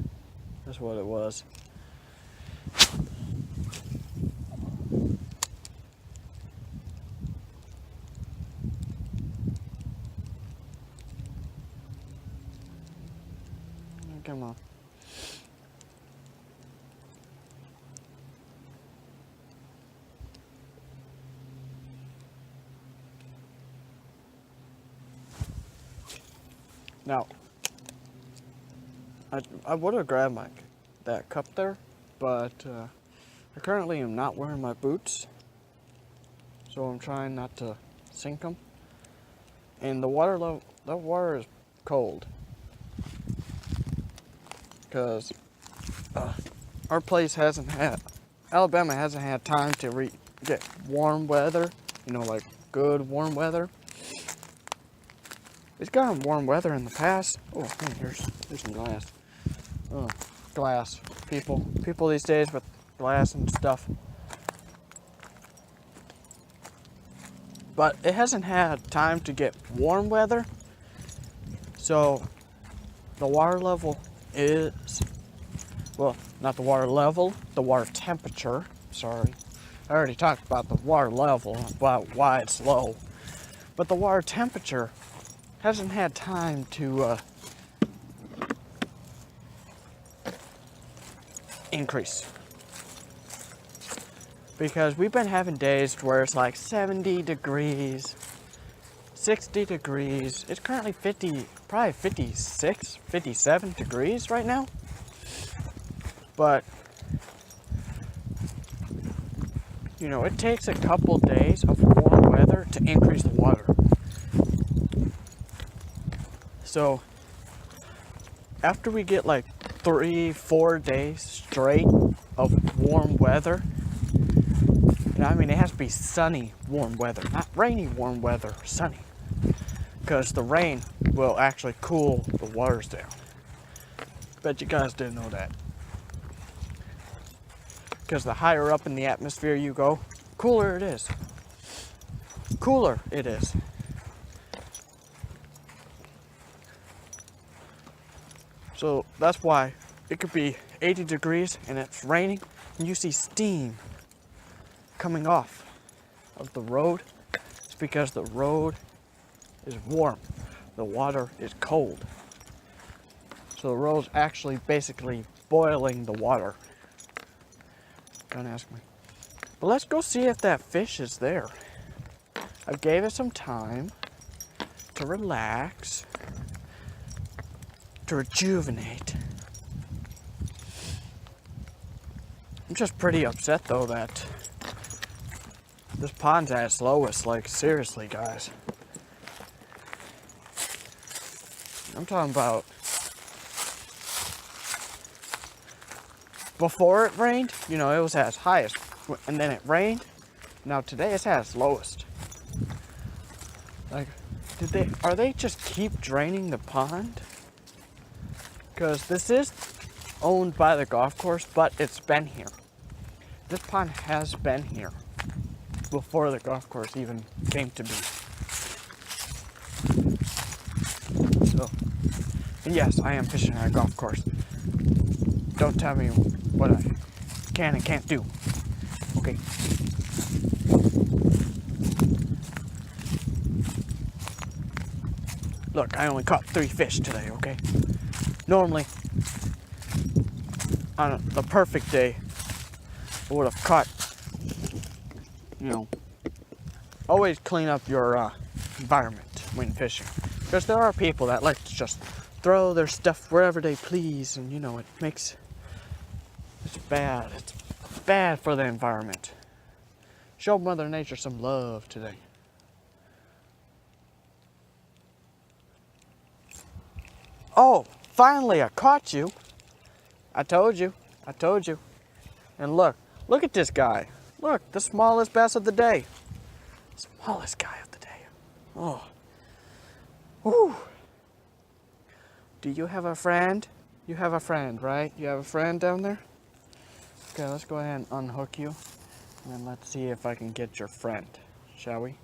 That's what it was. Come on. Now, I would have grabbed that cup there, but I currently am not wearing my boots, so I'm trying not to sink them. And the water is cold because our place Alabama hasn't had time to get warm weather, like good warm weather. It's gotten warm weather in the past. Oh, man, here's some glass. Oh, glass. People these days with glass and stuff. But it hasn't had time to get warm weather. So the water level is, well, not the water level, the water temperature. Sorry. I already talked about the water level, about why it's low. But the water temperature hasn't had time to increase. Because we've been having days where it's like 70 degrees, 60 degrees. It's currently probably 56, 57 degrees right now. But, it takes a couple days of warm weather to increase the water. So, after we get like 3-4 days straight of warm weather, it has to be sunny warm weather, not rainy warm weather, sunny. Because the rain will actually cool the waters down. Bet you guys didn't know that. Because the higher up in the atmosphere you go, cooler it is. Cooler it is. So that's why it could be 80 degrees and it's raining and you see steam coming off of the road. It's because the road is warm. The water is cold. So the road's actually basically boiling the water. Don't ask me. But let's go see if that fish is there. I gave it some time to relax. to rejuvenate. I'm just pretty upset though that this pond's at its lowest. Like, seriously, guys. I'm talking about before it rained, you know, it was at its highest, and then it rained. Now today it's at its lowest. Like, are they just keep draining the pond? Because this is owned by the golf course, but it's been here. This pond has been here before the golf course even came to be. So, and yes, I am fishing at a golf course. Don't tell me what I can and can't do. Okay. Look, I only caught 3 fish today, okay? Normally, on the perfect day, I would have caught, you know, always clean up your environment when fishing. Because there are people that like to just throw their stuff wherever they please, and you know, it's bad. It's bad for the environment. Show Mother Nature some love today. Oh, finally I caught you. I told you. And look at this guy. Look, the smallest bass of the day. Smallest guy of the day. Oh. Whew. Do you have a friend? You have a friend, right? You have a friend down there? Okay, let's go ahead and unhook you. And then let's see if I can get your friend, shall we?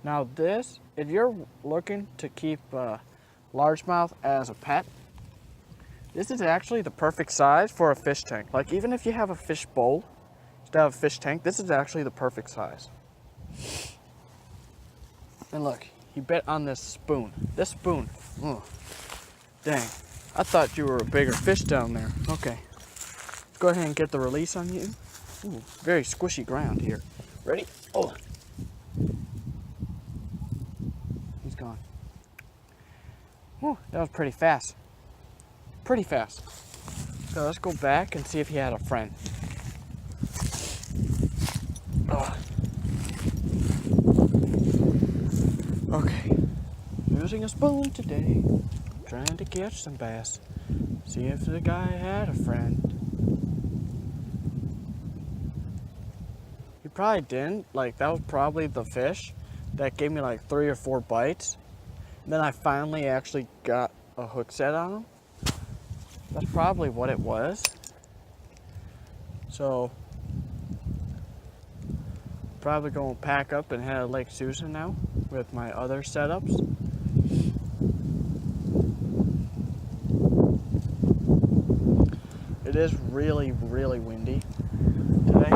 Now this, if you're looking to keep largemouth as a pet, this is actually the perfect size for a fish tank. Like, even if you have a fish bowl instead of a fish tank, this is actually the perfect size. And look, he bit on this spoon. This spoon. Oh, dang. I thought you were a bigger fish down there. Okay. Go ahead and get the release on you. Ooh, very squishy ground here. Ready? Oh. He's gone. Whew, that was pretty fast. Pretty fast. So let's go back and see if he had a friend. Oh. Okay. Using a spoon today. Trying to catch some bass. See if the guy had a friend. He probably didn't. Like, that was probably the fish that gave me like 3 or 4 bites. And then I finally actually got a hook set on him. That's probably what it was. So, probably going to pack up and head to Lake Susan now with my other setups. It is really, really windy today.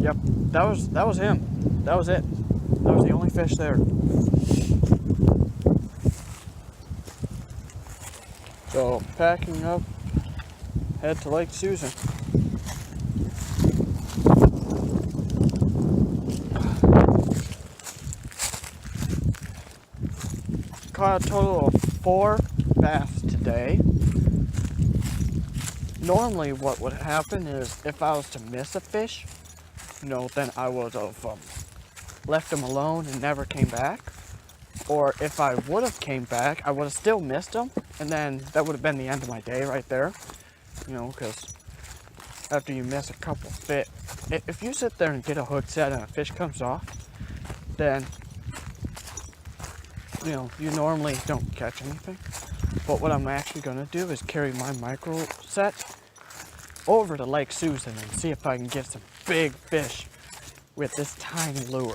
Yep, that was him. That was it. That was the only fish there. So, packing up, head to Lake Susan. Caught a total of 4 bass today. Normally what would happen is if I was to miss a fish, you know, then I would have left him alone and never came back. Or if I would have came back, I would have still missed him, and then that would have been the end of my day right there. You know, because after you miss a couple fish, if you sit there and get a hook set and a fish comes off, then, you know, you normally don't catch anything. But what I'm actually going to do is carry my micro set over to Lake Susan and see if I can get some big fish with this tiny lure.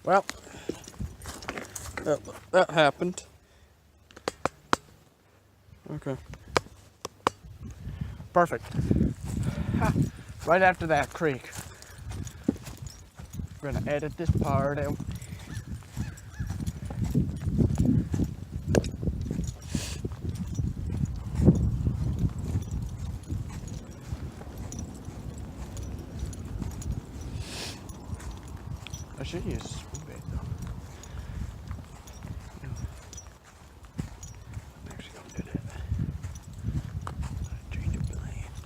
Well, that happened. Okay. Perfect. Ha, right after that creek. We're gonna edit this part out. I should use a swim bait though. I'm actually gonna do that. Change of plans.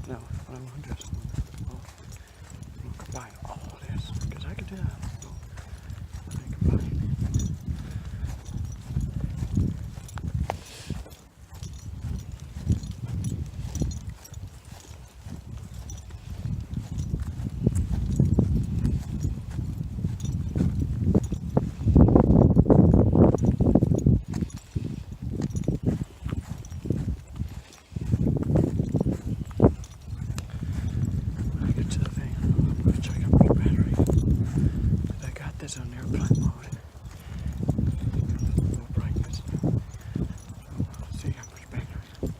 No, what I'm gonna do is I'm gonna combine all of this because I can do that. So, I can combine. When I get to the thing, I'm gonna check out my battery. I got this on airplane mode. Low brightness. So let's see how much battery.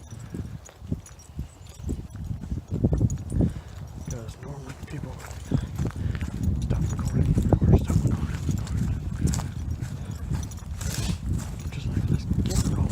Because normally people stop recording, stop recording. Just like, let's get it rolling.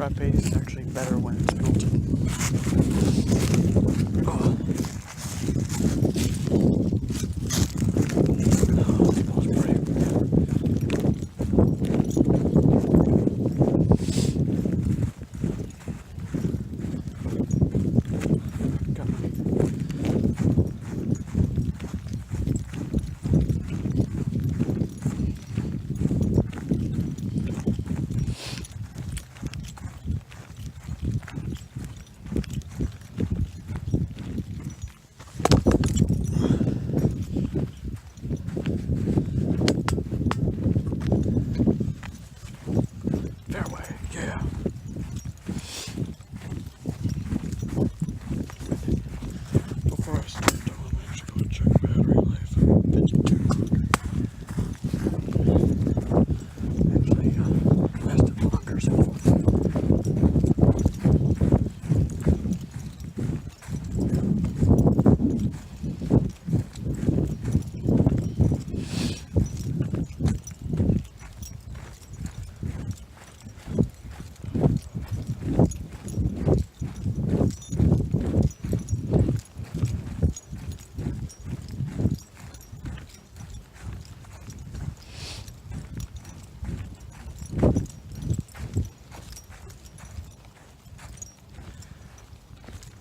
crab bait is actually better when it's melted. Oh. Oh, it smells pretty good. Got my fairway, yeah. Before I start though, I'm actually going to check battery life. Actually, lasted longer so far.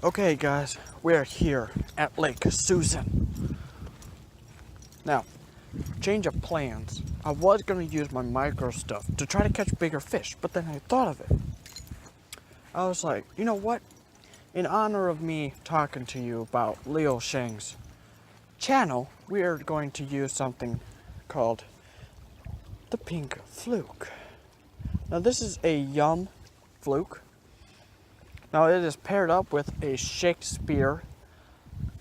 Okay guys, we're here at Lake Susan. Now, change of plans. I was going to use my micro stuff to try to catch bigger fish, but then I thought of it. I was like, you know what? In honor of me talking to you about Leo Sheng's channel, we are going to use something called the Pink Fluke. Now this is a Yum fluke. Now it is paired up with a Shakespeare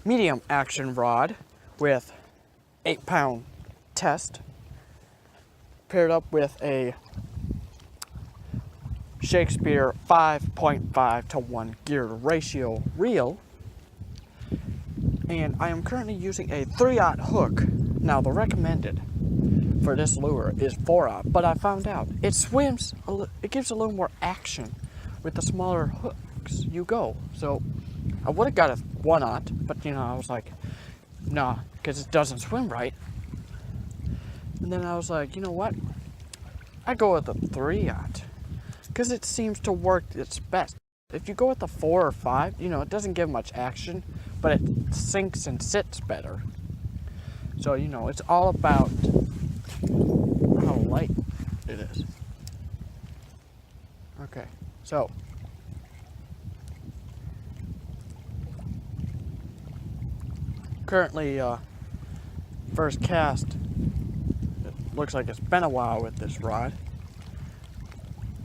medium action rod with 8-pound test, paired up with a Shakespeare 5.5 to 1 geared ratio reel, and I am currently using a 3/0 hook. Now the recommended for this lure is 4/0, but I found out it swims, it gives a little more action with the smaller hooks you go. So I would have got a 1/0, but you know, I was like, nah, because it doesn't swim right. And then I was like, you know what? I go with a 3/0 because it seems to work its best. If you go with the 4 or 5, you know, it doesn't give much action, but it sinks and sits better. So, you know, it's all about how light it is. Okay, so currently, first cast, it looks like it's been a while with this rod,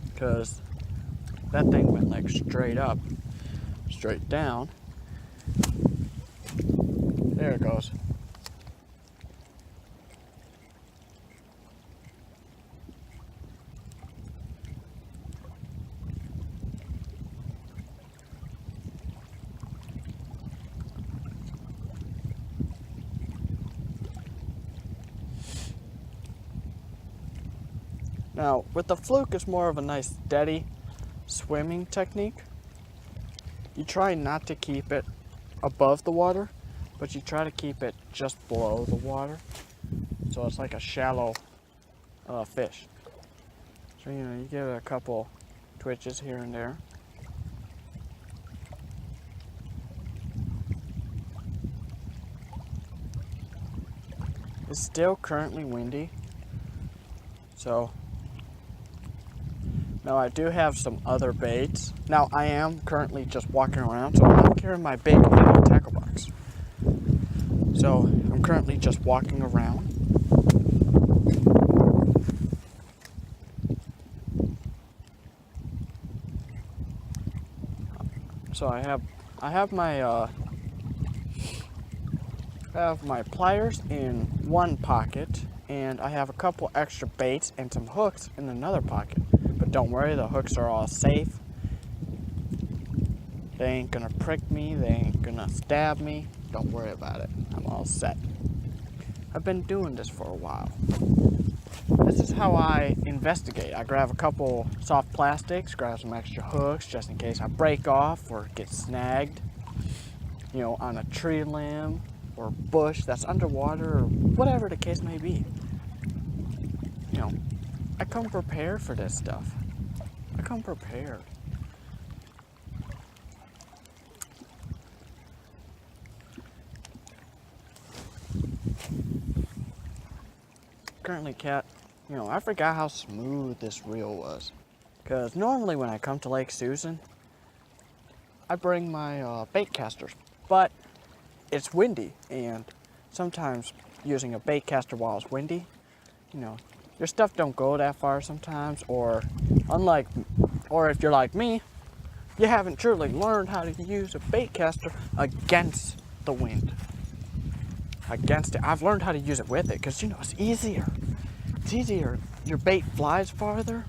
because that thing went like straight up, straight down. There it goes. Now, with the fluke, it's more of a nice steady swimming technique. You try not to keep it above the water, but you try to keep it just below the water. So it's like a shallow fish. So, you know, you give it a couple twitches here and there. It's still currently windy. So, now I do have some other baits. Now I am currently just walking around, so I'm not carrying my bait in my tackle box. So I'm currently just walking around. So I have my pliers in one pocket, and I have a couple extra baits and some hooks in another pocket. But don't worry, the hooks are all safe. They ain't gonna prick me, they ain't gonna stab me. Don't worry about it, I'm all set. I've been doing this for a while. this is how I investigate. I grab a couple soft plastics, grab some extra hooks just in case I break off or get snagged, you know, on a tree limb or bush that's underwater or whatever the case may be. You know, I come prepared for this stuff. I come prepared. Currently, Cat, you know, I forgot how smooth this reel was. Because normally when I come to Lake Susan, I bring my bait casters. But it's windy, and sometimes using a bait caster while it's windy, you know, your stuff don't go that far sometimes, or if you're like me, you haven't truly learned how to use a bait caster against the wind. Against it. I've learned how to use it with it because, you know, it's easier. It's easier. Your bait flies farther.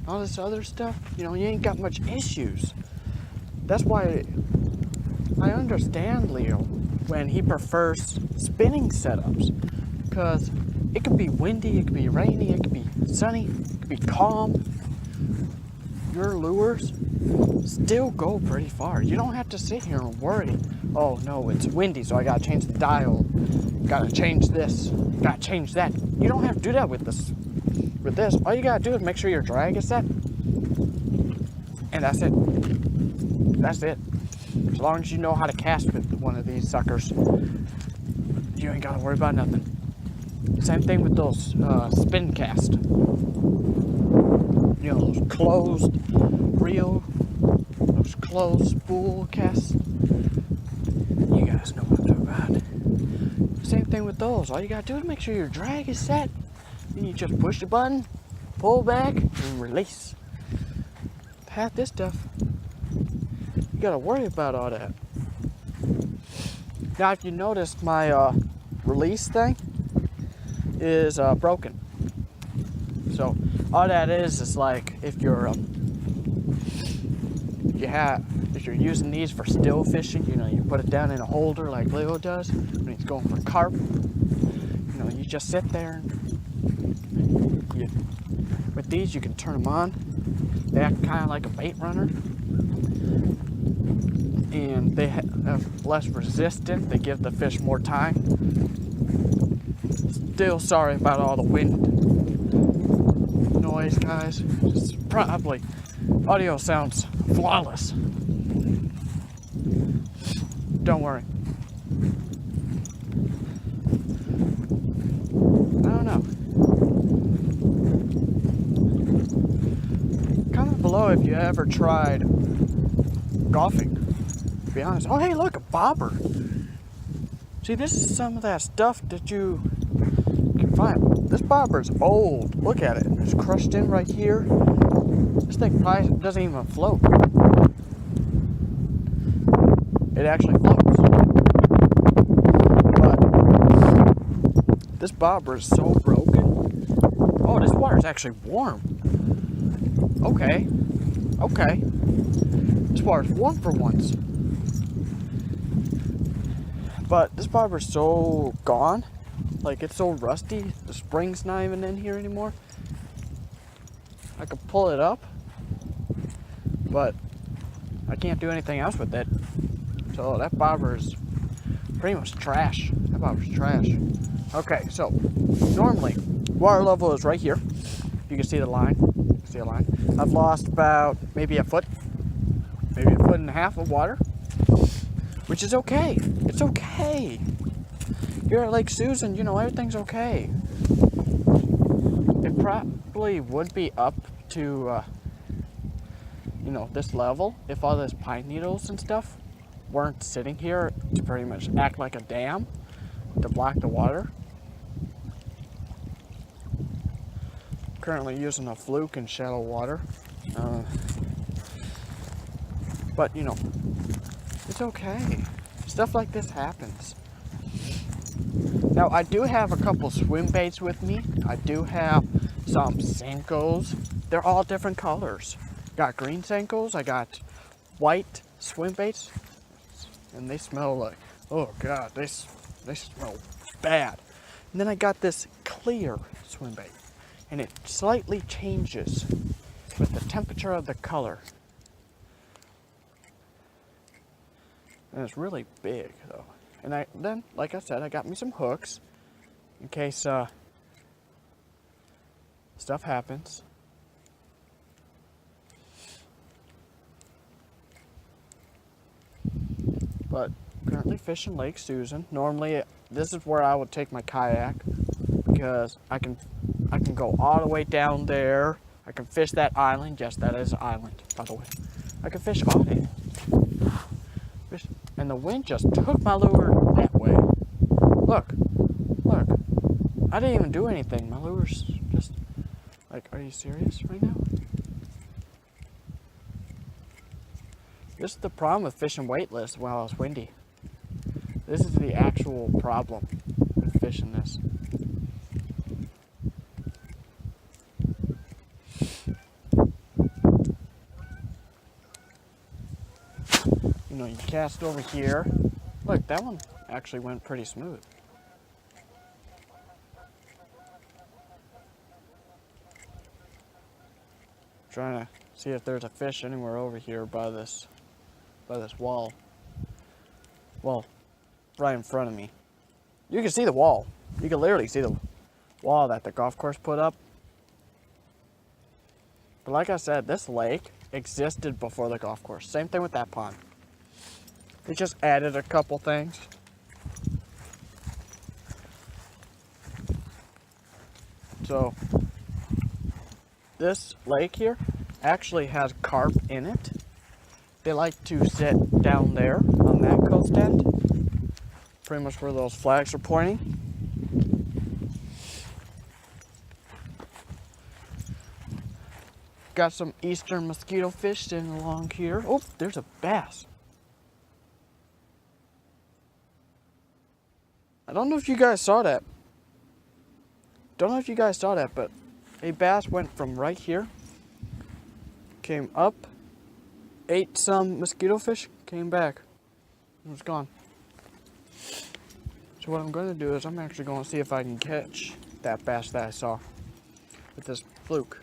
All this other stuff, you know, you ain't got much issues. That's why I understand Leo when he prefers spinning setups, because it could be windy, it could be rainy, it could be sunny, it could be calm. Your lures still go pretty far. You don't have to sit here and worry, oh no, it's windy, so I gotta change the dial, gotta change this, gotta change that. You don't have to do that with this. With this, all you gotta do is make sure your drag is set, and that's it. That's it. As long as you know how to cast with one of these suckers, you ain't gotta worry about nothing. Same thing with those spin cast. You know, those closed reel, those closed spool casts. You guys know what I'm talking about. Same thing with those. All you gotta do is make sure your drag is set. Then you just push the button, pull back, and release. Half this stuff, you gotta worry about all that. Now, if you notice, my release thing is broken. So all that is like if you're if you're using these for still fishing, you know, you put it down in a holder like Leo does when he's going for carp. You know, you just sit there. With these, you can turn them on. They act kind of like a bait runner, and they have less resistance. They give the fish more time. Still sorry about all the wind noise, guys. It's probably audio sounds flawless. Don't worry. I don't know. Comment below if you ever tried golfing. To be honest. Oh, hey, look, a bobber. See, this is some of that stuff that you can find. This bobber's old. Look at it. It's crushed in right here. This thing probably doesn't even float. It actually floats. But this bobber is so broken. Oh, this water's actually warm. Okay. Okay. This water's warm for once. But this bobber's so gone. Like, it's so rusty. The spring's not even in here anymore. I could pull it up, but I can't do anything else with it. So that bobber is pretty much trash. That bobber's trash. Okay, so normally water level is right here. You can see the line. See the line. I've lost about maybe a foot and a half of water, which is okay. It's okay. Here at Lake Susan, you know, everything's okay. It probably would be up to, you know, this level if all those pine needles and stuff weren't sitting here to pretty much act like a dam to block the water. Currently using a fluke in shallow water. But, you know, it's okay. Stuff like this happens. Now, I do have a couple swim baits with me. I do have some Senkos. They're all different colors. Got green Senkos. I got white swim baits. And they smell like, oh God, they smell bad. And then I got this clear swim bait, and it slightly changes with the temperature of the color. And it's really big though. And then, like I said, I got me some hooks in case stuff happens. But currently fishing Lake Susan. Normally, this is where I would take my kayak because I can go all the way down there. I can fish that island. Yes, that is an island, by the way. I can fish all day. And the wind just took my lure that way. Look. I didn't even do anything. My lure's just like, are you serious right now? This is the problem with fishing weightless while it's windy. This is the actual problem with fishing this. You know, you cast over here. Look, that one actually went pretty smooth. Trying to see if there's a fish anywhere over here by this wall. Well, right in front of me. You can see the wall. You can literally see the wall that the golf course put up. But like I said, this lake existed before the golf course. Same thing with that pond. They just added a couple things. So, this lake here actually has carp in it. They like to sit down there on that coast end, pretty much where those flags are pointing. Got some eastern mosquito fish sitting along here. Oh, there's a bass. I don't know if you guys saw that. But a bass went from right here, came up, ate some mosquito fish, came back, and was gone. So what I'm going to do is I'm actually going to see if I can catch that bass that I saw with this fluke.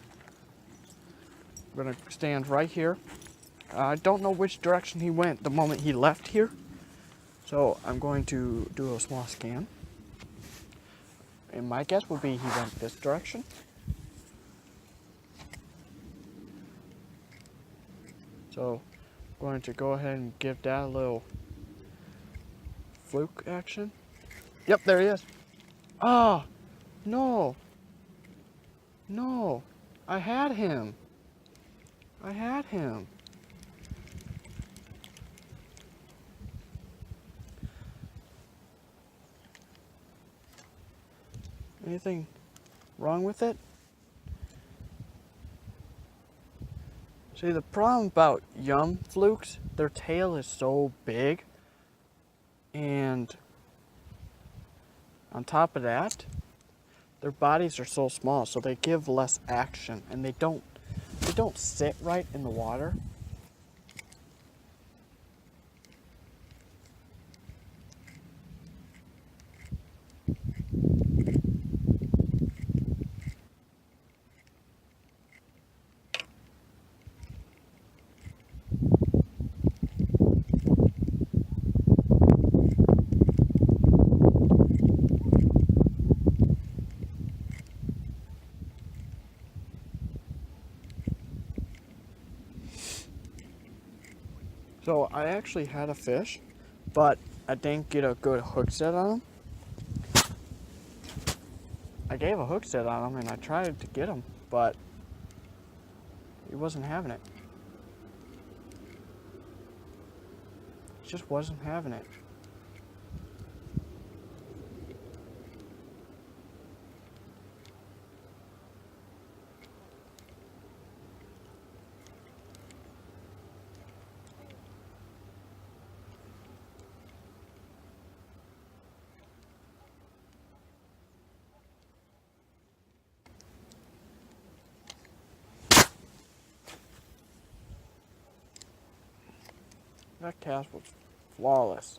I'm going to stand right here. I don't know which direction he went the moment he left here, so I'm going to do a small scan. And my guess would be he went this direction. So I'm going to go ahead and give that a little fluke action. Yep, there he is. Ah, no. No, I had him. Anything wrong with it? See, the problem about young flukes, their tail is so big, and on top of that, their bodies are so small, so they give less action, and they don't sit right in the water. So I actually had a fish, but I didn't get a good hook set on him. I gave a hook set on him and I tried to get him, but he wasn't having it. He just wasn't having it. That cast was flawless.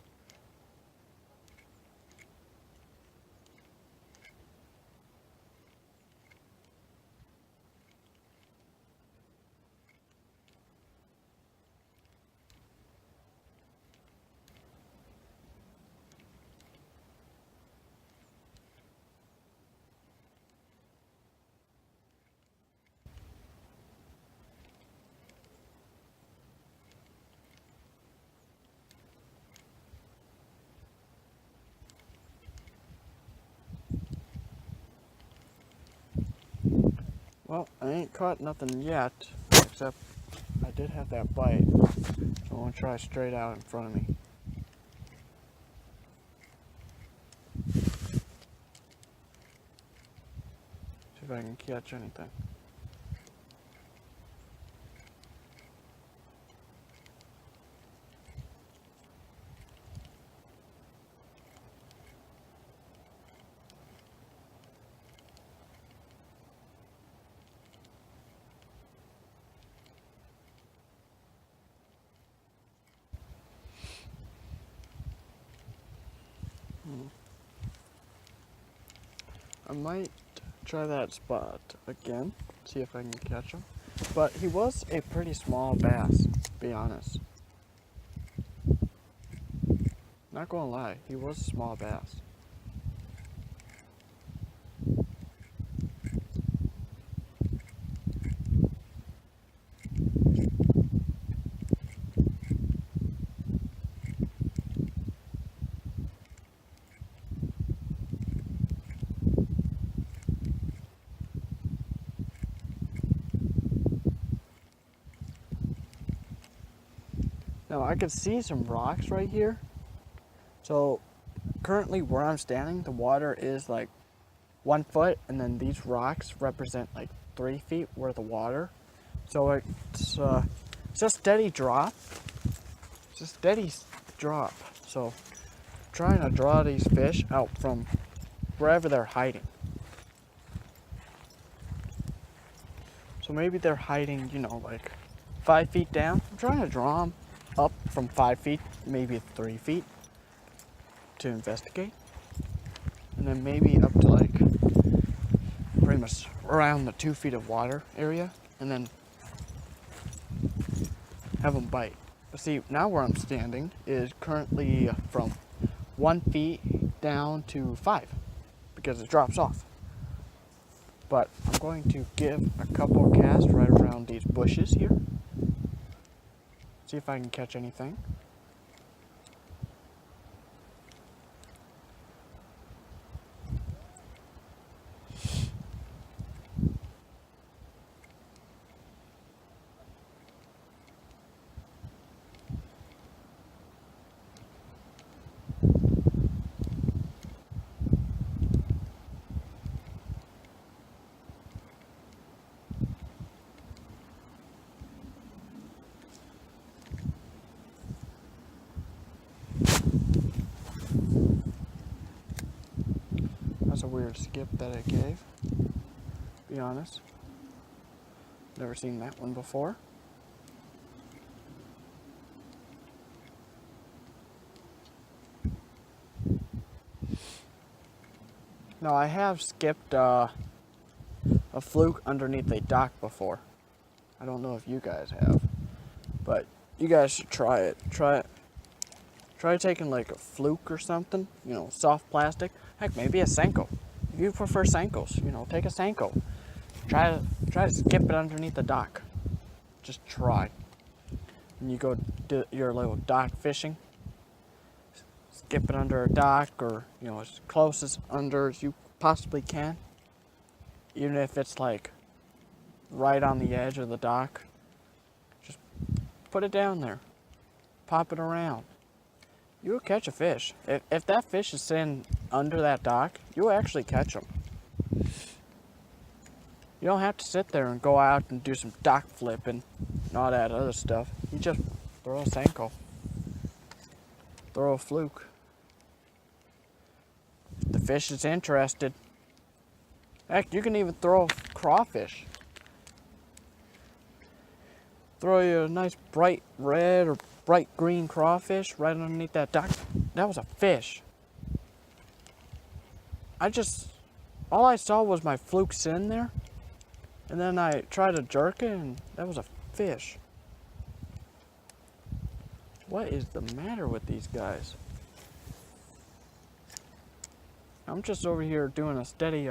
Well, I ain't caught nothing yet, except I did have that bite. I want to try straight out in front of me. See if I can catch anything. I might try that spot again, see if I can catch him. But he was a pretty small bass, to be honest. Not gonna lie, he was a small bass. Now I could see some rocks right here. So currently where I'm standing, the water is like 1 foot, and then these rocks represent like 3 feet worth of water. So it's a steady drop. It's a steady drop. So I'm trying to draw these fish out from wherever they're hiding. So maybe they're hiding, like 5 feet down. I'm trying to draw them up from 5 feet, maybe 3 feet to investigate. And then maybe up to like pretty much around the 2 feet of water area, and then have them bite. But see, now where I'm standing is currently from 1 feet down to 5 because it drops off. But I'm going to give a couple casts right around these bushes here. See if I can catch anything. That's a weird skip that I gave, to be honest. Never seen that one before. Now I have skipped a fluke underneath a dock before. I don't know if you guys have, but you guys should try it. Try taking like a fluke or something, soft plastic. Heck, maybe a Senko. If you prefer Senkos, take a Senko. Try to skip it underneath the dock. Just try. And you go do your little dock fishing. Skip it under a dock, or as close as under as you possibly can. Even if it's like right on the edge of the dock, just put it down there. Pop it around. You'll catch a fish. If that fish is sitting under that dock, you'll actually catch them. You don't have to sit there and go out and do some dock flipping and all that other stuff. You just throw a Senko. Throw a fluke. If the fish is interested. Heck, you can even throw crawfish. Throw you a nice bright red or bright green crawfish right underneath that dock. That was a fish. All I saw was my fluke sitting there, and then I tried to jerk it, and that was a fish. What is the matter with these guys? I'm just over here doing a steady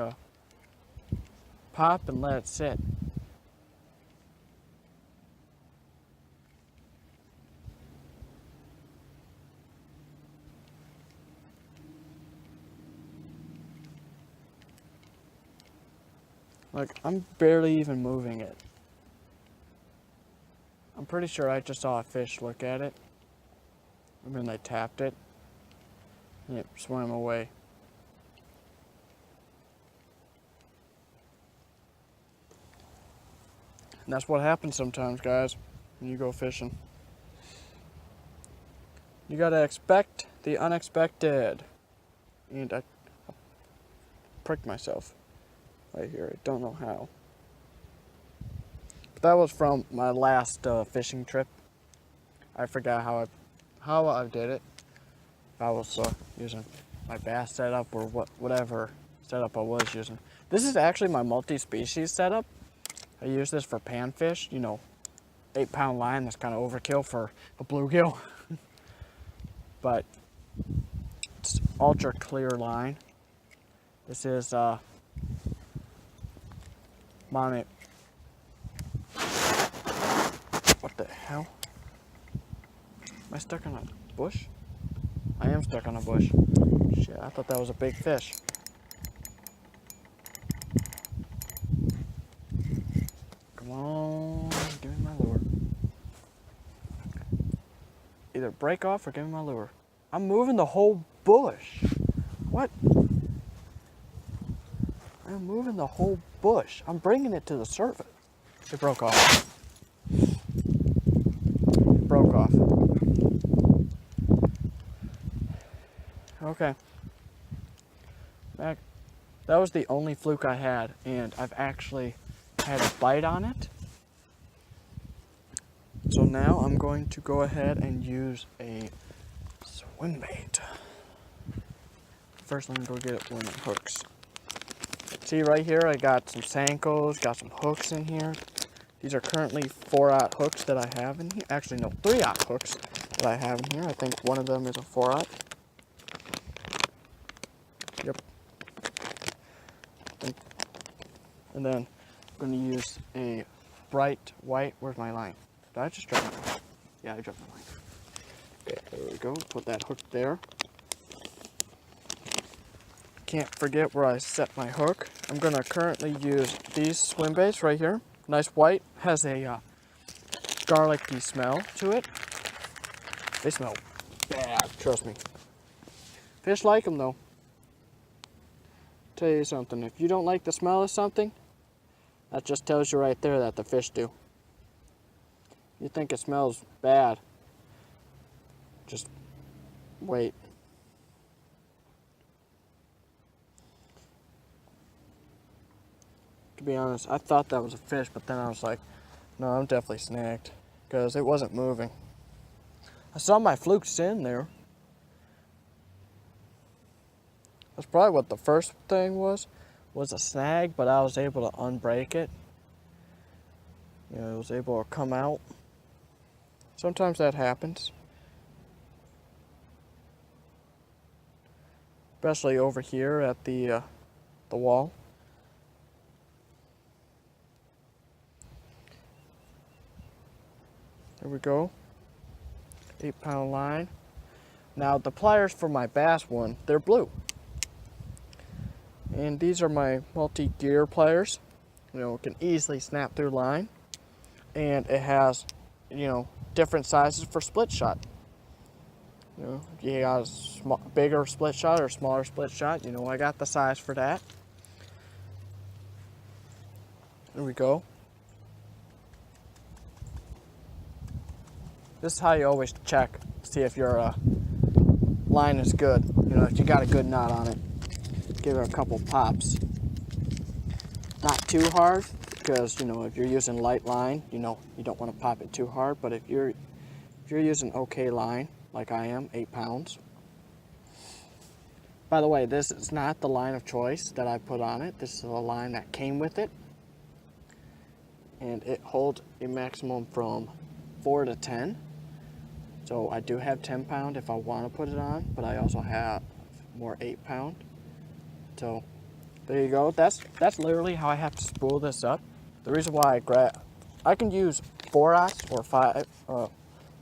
pop and let it sit. Like, I'm barely even moving it. I'm pretty sure I just saw a fish look at it. And then they tapped it. And it swam away. And that's what happens sometimes, guys, when you go fishing. You gotta expect the unexpected. And I pricked myself right here. I don't know how. But that was from my last fishing trip. I forgot how I did it. I was using my bass setup or whatever setup I was using. This is actually my multi-species setup. I use this for panfish, 8-pound line. That's kind of overkill for a bluegill. But it's ultra clear line. This is Mommy. What the hell? Am I stuck on a bush? I am stuck on a bush. Shit, I thought that was a big fish. Come on, give me my lure. Either break off or give me my lure. I'm moving the whole bush. What? I'm moving the whole bush. I'm bringing it to the surface. It broke off. It broke off. Okay. Back. That was the only fluke I had, and I've actually had a bite on it. So now I'm going to go ahead and use a swim bait. First, let me go get one of the hooks. See right here, I got some Senkos, got some hooks in here. These are currently 4/0 hooks that I have in here. Actually, no, 3/0 hooks that I have in here. I think one of them is a 4/0. Yep. And then I'm going to use a bright white. Where's my line? Did I just drop my line? Yeah, I dropped my line. Okay, there we go. Put that hook there. Can't forget where I set my hook. I'm going to currently use these swim baits right here. Nice white. Has a garlicky smell to it. They smell bad, trust me. Fish like them though. Tell you something, if you don't like the smell of something, that just tells you right there that the fish do. You think it smells bad, just wait. To be honest, I thought that was a fish, but then I was like, no, I'm definitely snagged, because it wasn't moving. I saw my flukes in there. That's probably what the first thing was a snag, but I was able to unbreak it. It was able to come out. Sometimes that happens. Especially over here at the wall. There we go. 8-pound line. Now the pliers for my bass one, they're blue. And these are my multi-gear pliers. It can easily snap through line. And it has, different sizes for split shot. If you got a bigger split shot or smaller split shot, I got the size for that. There we go. This is how you always check, see if your line is good. If you got a good knot on it. Give it a couple pops. Not too hard, because if you're using light line, you don't want to pop it too hard. But if you're using okay line, like I am, 8 pounds. By the way, this is not the line of choice that I put on it. This is the line that came with it, and it holds a maximum from 4 to 10. So I do have 10-pound if I want to put it on, but I also have more 8-pound. So there you go. That's literally how I have to spool this up. The reason why I can use 4/0 or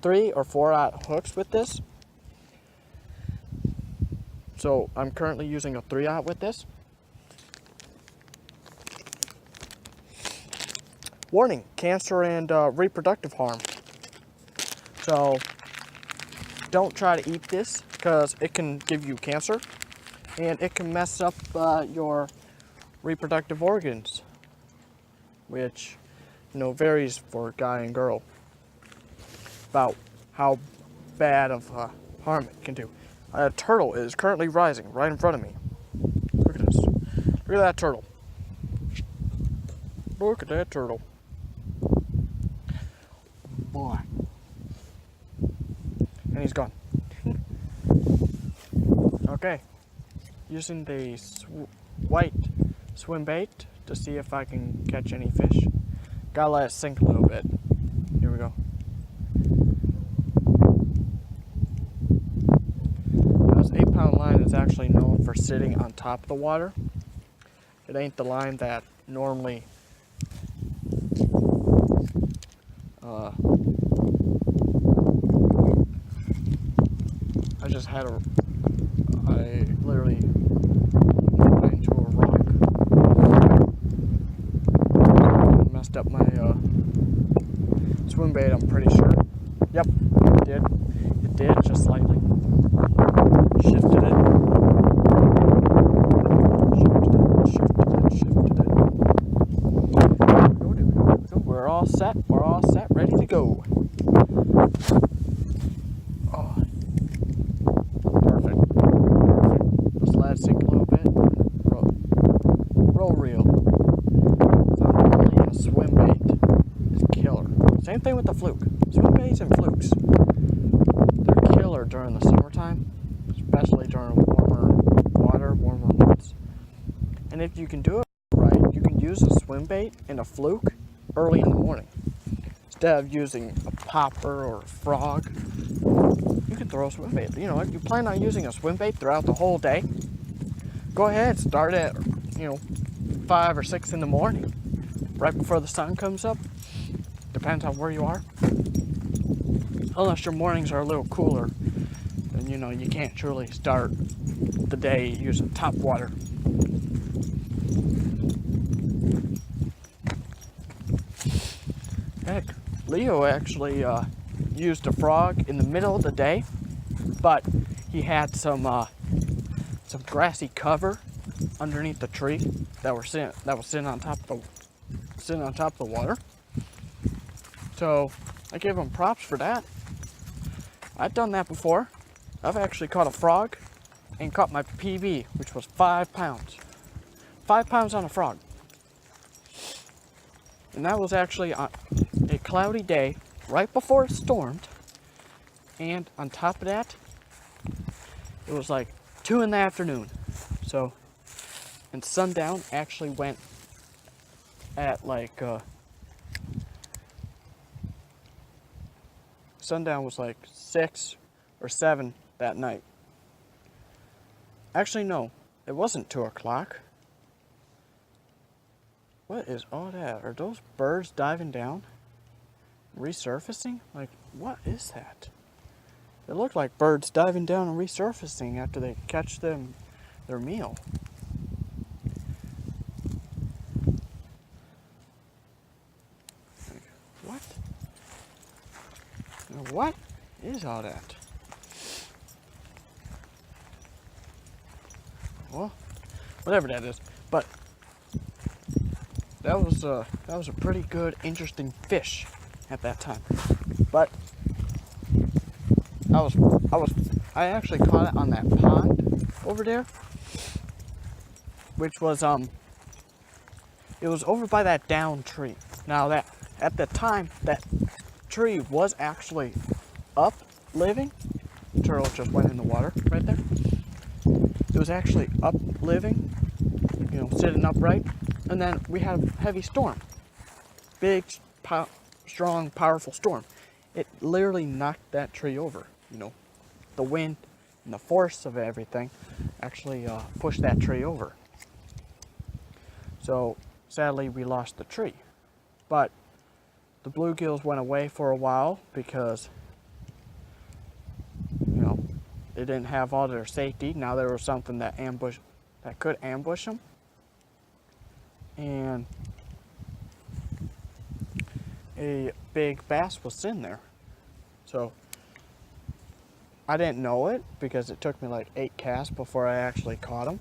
3 or 4/0 hooks with this. So I'm currently using a 3/0 with this. warning, cancer and reproductive harm. So don't try to eat this because it can give you cancer and it can mess up your reproductive organs, which varies for guy and girl about how bad of harm it can do. A turtle is currently rising right in front of me. Look at this. Look at that turtle. Look at that turtle. Boy. And he's gone. Okay. Using the white swim bait to see if I can catch any fish. Gotta let it sink a little bit. Here we go. This 8-pound line is actually known for sitting on top of the water. It ain't the line that normally I literally went into a rock. Messed up my swim bait, I'm pretty sure. Yep, it did. It did, just slightly. Shifted it. Shifted it. There we go. We're all set. We're all set, ready to go. Oh. Perfect. Just let it sink a little bit. Roll reel. Normally a swim bait is killer. Same thing with the fluke. Swim baits and flukes. They're killer during the summertime, especially during warmer water, warmer months. And if you can do it right, you can use a swim bait and a fluke early in the morning. Instead of using a popper or a frog, you can throw a swim bait. If you plan on using a swim bait throughout the whole day, go ahead, start at 5 or 6 in the morning, right before the sun comes up. Depends on where you are. Unless your mornings are a little cooler, then you can't truly start the day using top water. Heck, Leo actually used a frog in the middle of the day, but he had some grassy cover underneath the tree that was sitting on top of the water. So I give him props for that. I've done that before. I've actually caught a frog and caught my PB, which was 5 pounds. 5 pounds on a frog. And that was actually on a cloudy day right before it stormed. And on top of that, it was like 2 in the afternoon. So, and sundown actually went at like, sundown was like 6 or 7 that night. Actually, no, it wasn't 2 o'clock. What is all that? Are those birds diving down? Resurfacing? Like, what is that? It looked like birds diving down and resurfacing after they catch their meal. What? What is all that? Well, whatever that is, but that was a pretty good, interesting fish at that time. But I actually caught it on that pond over there, which was it was over by that down tree. Now that at the time that tree was actually up living. Turtle just went in the water right there. It was actually up living, sitting upright, and then we had a heavy storm. Big, strong, powerful storm. It literally knocked that tree over. The wind and the force of everything actually pushed that tree over. So sadly we lost the tree. But the bluegills went away for a while because they didn't have all their safety. Now there was something that could ambush them. And a big bass was in there. So I didn't know it because it took me like 8 casts before I actually caught him.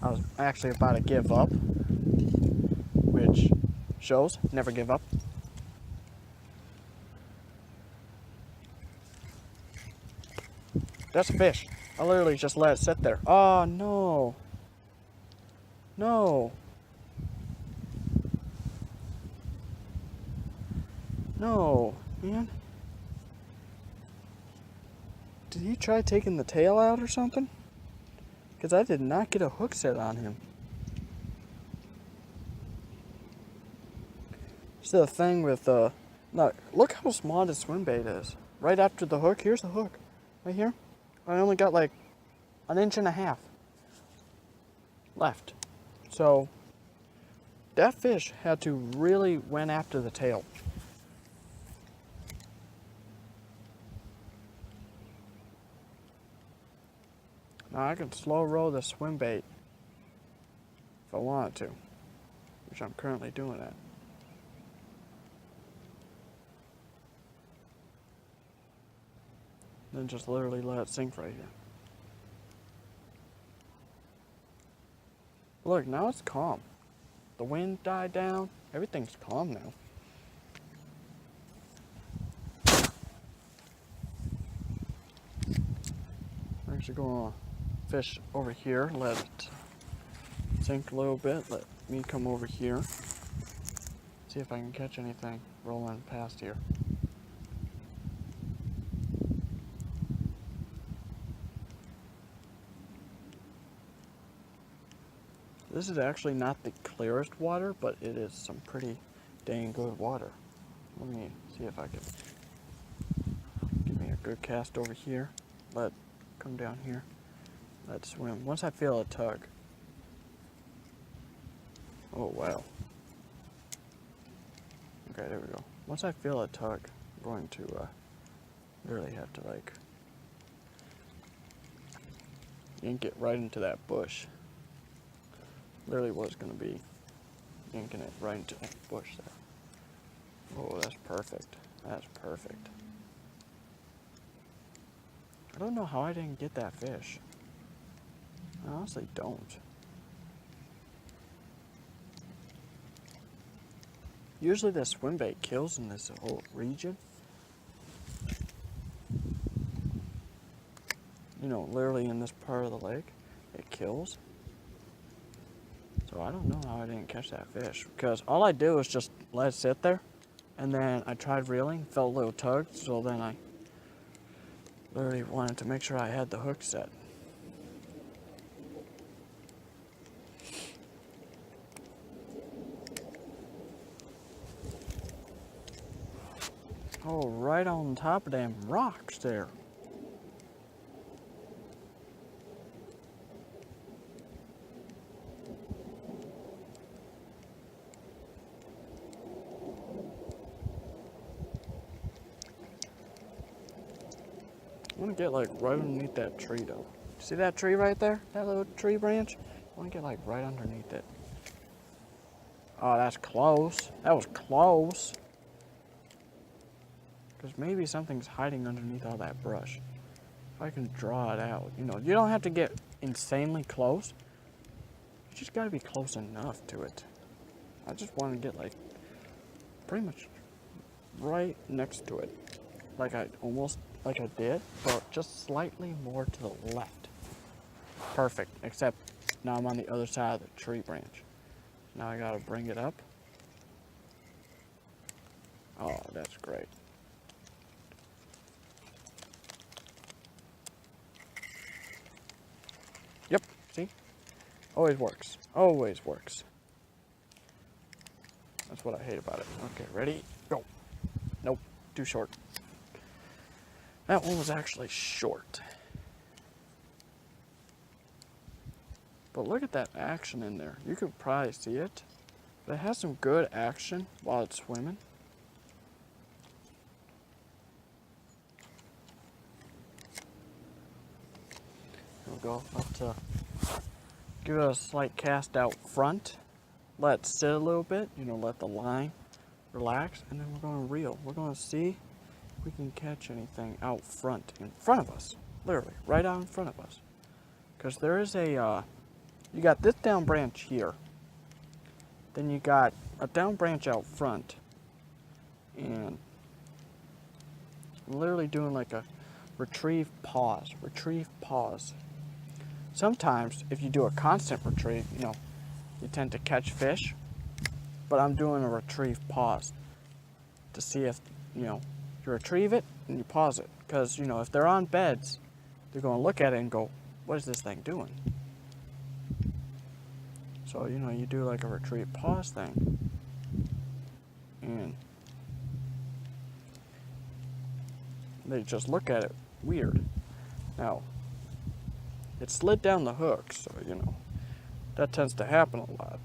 I was actually about to give up, which shows never give up. That's a fish. I literally just let it sit there. Oh no. No. No, man. Did he try taking the tail out or something? Because I did not get a hook set on him. It's the thing with, look how small the swim bait is. Right after the hook, here's the hook. Right here. I only got like 1.5 inches left. So, that fish had to really went after the tail. Now I can slow roll the swim bait if I wanted to, which I'm currently doing that. Then just literally let it sink right here. Look, now it's calm. The wind died down. Everything's calm now. I'm actually going to fish over here, let it sink a little bit, let me come over here, see if I can catch anything rolling past here. This is actually not the clearest water, but it is some pretty dang good water. Let me see if I can give me a good cast over here. Let it come down here. Let it swim. Once I feel a tug. Oh wow. Okay, there we go. Once I feel a tug, I'm going to really have to like yank it right into that bush. Literally was going to be yanking it right into that bush there. Oh, that's perfect. That's perfect. I don't know how I didn't get that fish. I honestly don't. Usually the swim bait kills in this whole region. You know, literally in this part of the lake, it kills. So I don't know how I didn't catch that fish, because all I did was just let it sit there, and then I tried reeling, felt a little tug, so then I literally wanted to make sure I had the hook set. Oh, right on top of them rocks there. I want to get like right underneath that tree though. See that tree right there? That little tree branch? I want to get like right underneath it. Oh, that's close. That was close. Because maybe something's hiding underneath all that brush. If I can draw it out. You know, you don't have to get insanely close. You just gotta be close enough to it. I just want to get like pretty much right next to it. Like I did, but just slightly more to the left. Perfect, except now I'm on the other side of the tree branch. Now I gotta bring it up. Oh, that's great. Yep, see? Always works, always works. That's what I hate about it. Okay, ready? Go. Nope, too short. That one was actually short. But look at that action in there. You could probably see it. But it has some good action while it's swimming. We'll go up to give it a slight cast out front. Let it sit a little bit, you know, let the line relax, and then we're going to reel. We're going to see if we can catch anything out front, in front of us, literally, right out in front of us. Because there is a, you got this down branch here, then you got a down branch out front, and I'm literally doing like a retrieve, pause. Sometimes, if you do a constant retrieve, you tend to catch fish, but I'm doing a retrieve pause to see if, you retrieve it and you pause it. Because, if they're on beds, they're going to look at it and go, what is this thing doing? So, you do like a retrieve pause thing. And they just look at it weird. Now, it slid down the hook, so, that tends to happen a lot.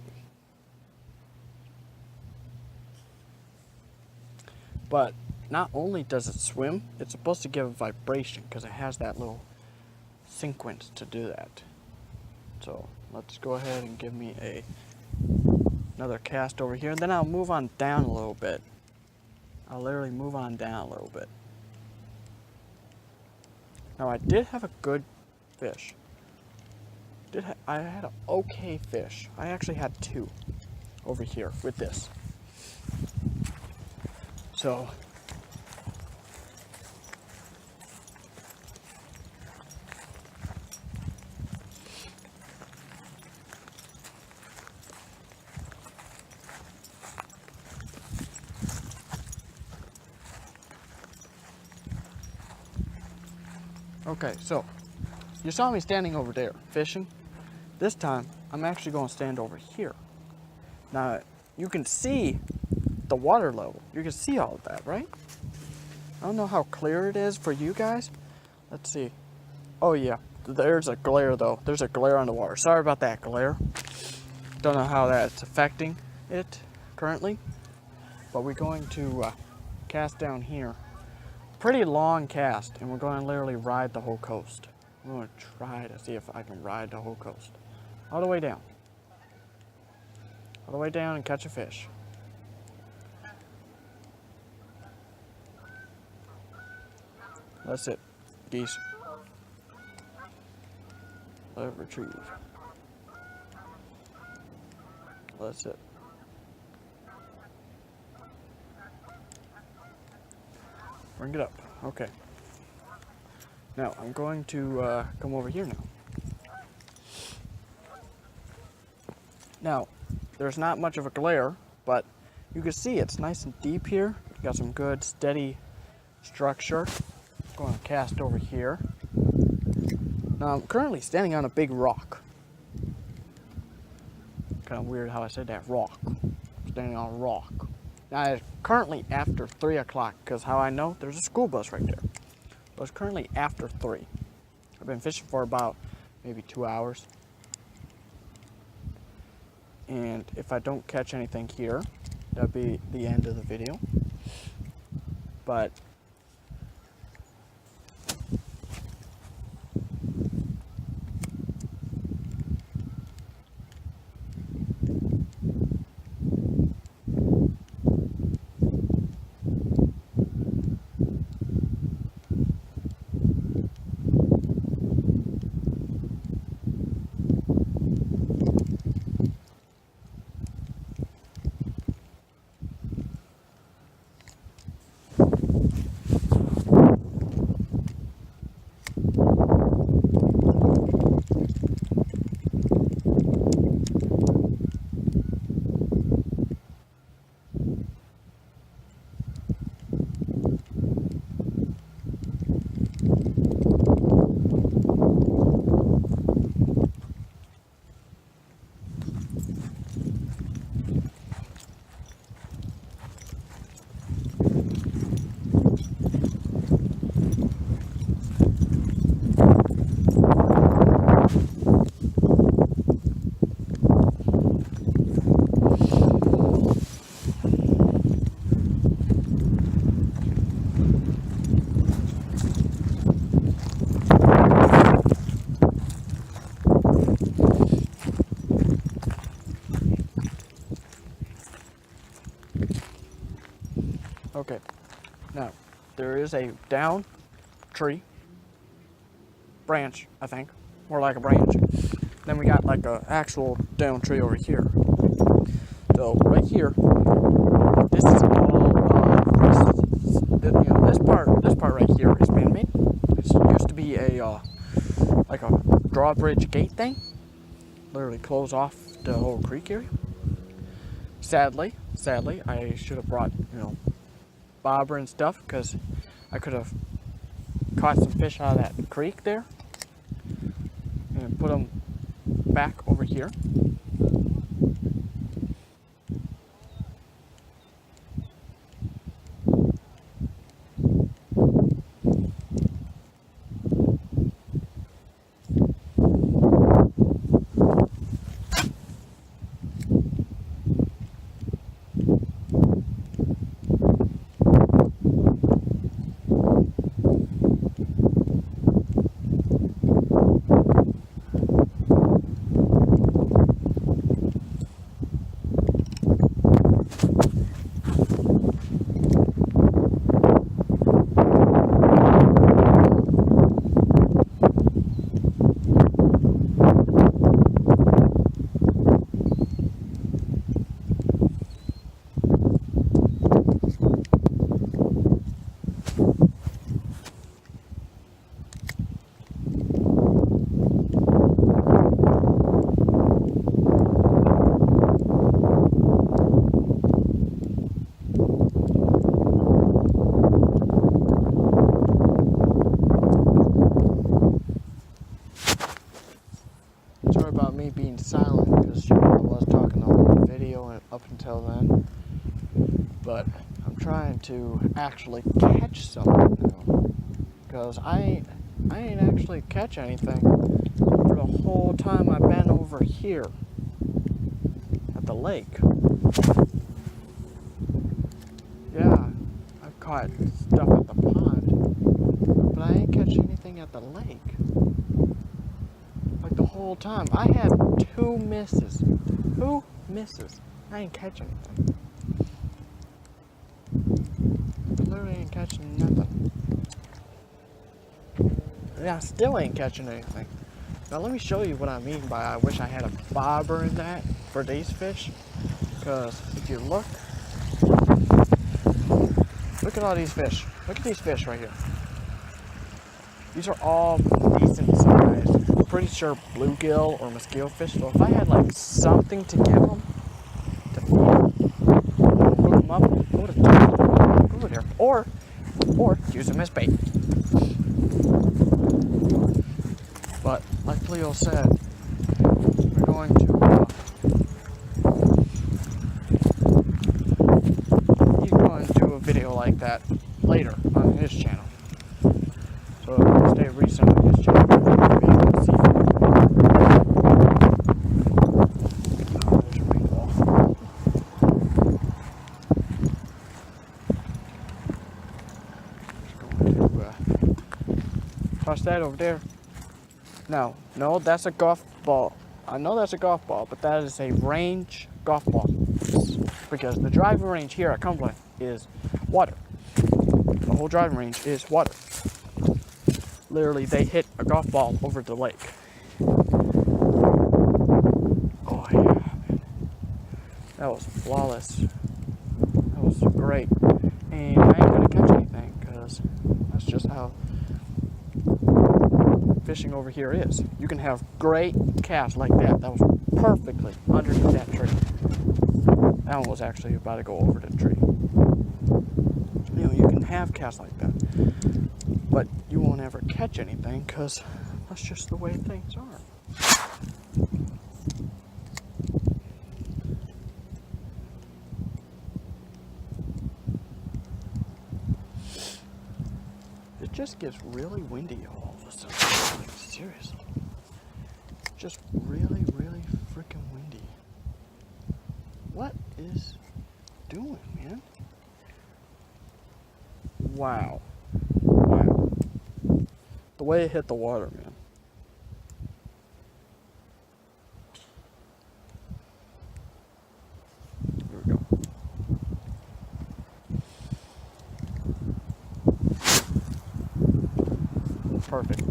But not only does it swim, it's supposed to give a vibration because it has that little sequence to do that. So let's go ahead and give me another cast over here, and then I'll move on down a little bit. I'll literally move on down a little bit. Now I did have a good fish. I had an okay fish. I actually had two over here with this. So okay, so you saw me standing over there fishing. This time, I'm actually going to stand over here. Now, you can see the water level. You can see all of that, right? I don't know how clear it is for you guys. Let's see. Oh yeah, there's a glare though. There's a glare on the water. Sorry about that glare. Don't know how that's affecting it currently. But we're going to cast down here. Pretty long cast, and we're going to literally ride the whole coast. I'm going to try to see if I can ride the whole coast. All the way down. All the way down and catch a fish. That's it. Geese. Let it retrieve. That's it. Bring it up. Okay. Now, I'm going to come over here now. Now, there's not much of a glare, but you can see it's nice and deep here. You got some good, steady structure. I'm going to cast over here. Now, I'm currently standing on a big rock. Kind of weird how I said that, rock. Standing on a rock. Now, it's currently after 3 o'clock, because how I know, there's a school bus right there. But it's currently after 3. I've been fishing for about maybe 2 hours. And if I don't catch anything here, that'll be the end of the video. But Okay, now there is a down tree, branch, I think, more like a branch. Then we got like a actual down tree over here. So right here, this is all this part right here is man-made. It used to be a like a drawbridge gate thing, literally close off the whole creek area. Sadly, I should have brought bobber and stuff because I could have caught some fish out of that creek there and put them back over here. Sorry about me being silent because I was talking on the video and up until then. But I'm trying to actually catch something now. Because I ain't actually catch anything for the whole time I've been over here at the lake. Yeah, I've caught stuff at the pond, but I ain't catch anything at the lake. Like the whole time. I had 2 misses. 2 misses. I ain't catch anything. Literally ain't catching nothing. Yeah, I still ain't catching anything. Now let me show you what I mean by I wish I had a bobber in that for these fish. Because if you look at all these fish. Look at these fish right here. These are all decent sized. I'm pretty sure bluegill or mosquito fish. So if I had like something to give them to feed them, hook them up, I would have took them over there. Or use them as bait. But like Leo said, we're going to he's going to do a video like that later on his channel. So stay recent on his channel. You'll be able to see it. Oh, there's a big wall. Just going to toss that over there. No, that's a golf ball. I know that's a golf ball, but that is a range golf ball. Because the driving range here at Cumberland is water. The whole driving range is water. Literally, they hit a golf ball over the lake. Oh yeah, man. That was flawless. That was great. And I ain't gonna catch anything, because that's just how fishing over here is. You can have great casts like that. That was perfectly underneath that tree. That one was actually about to go over the tree. You can have casts like that, but you won't ever catch anything because that's just the way things are. It just gets really windy all of a sudden. Like, seriously. Just really, really freaking windy. What is doing, man? Wow. The way it hit the water, man. Here we go. perfect.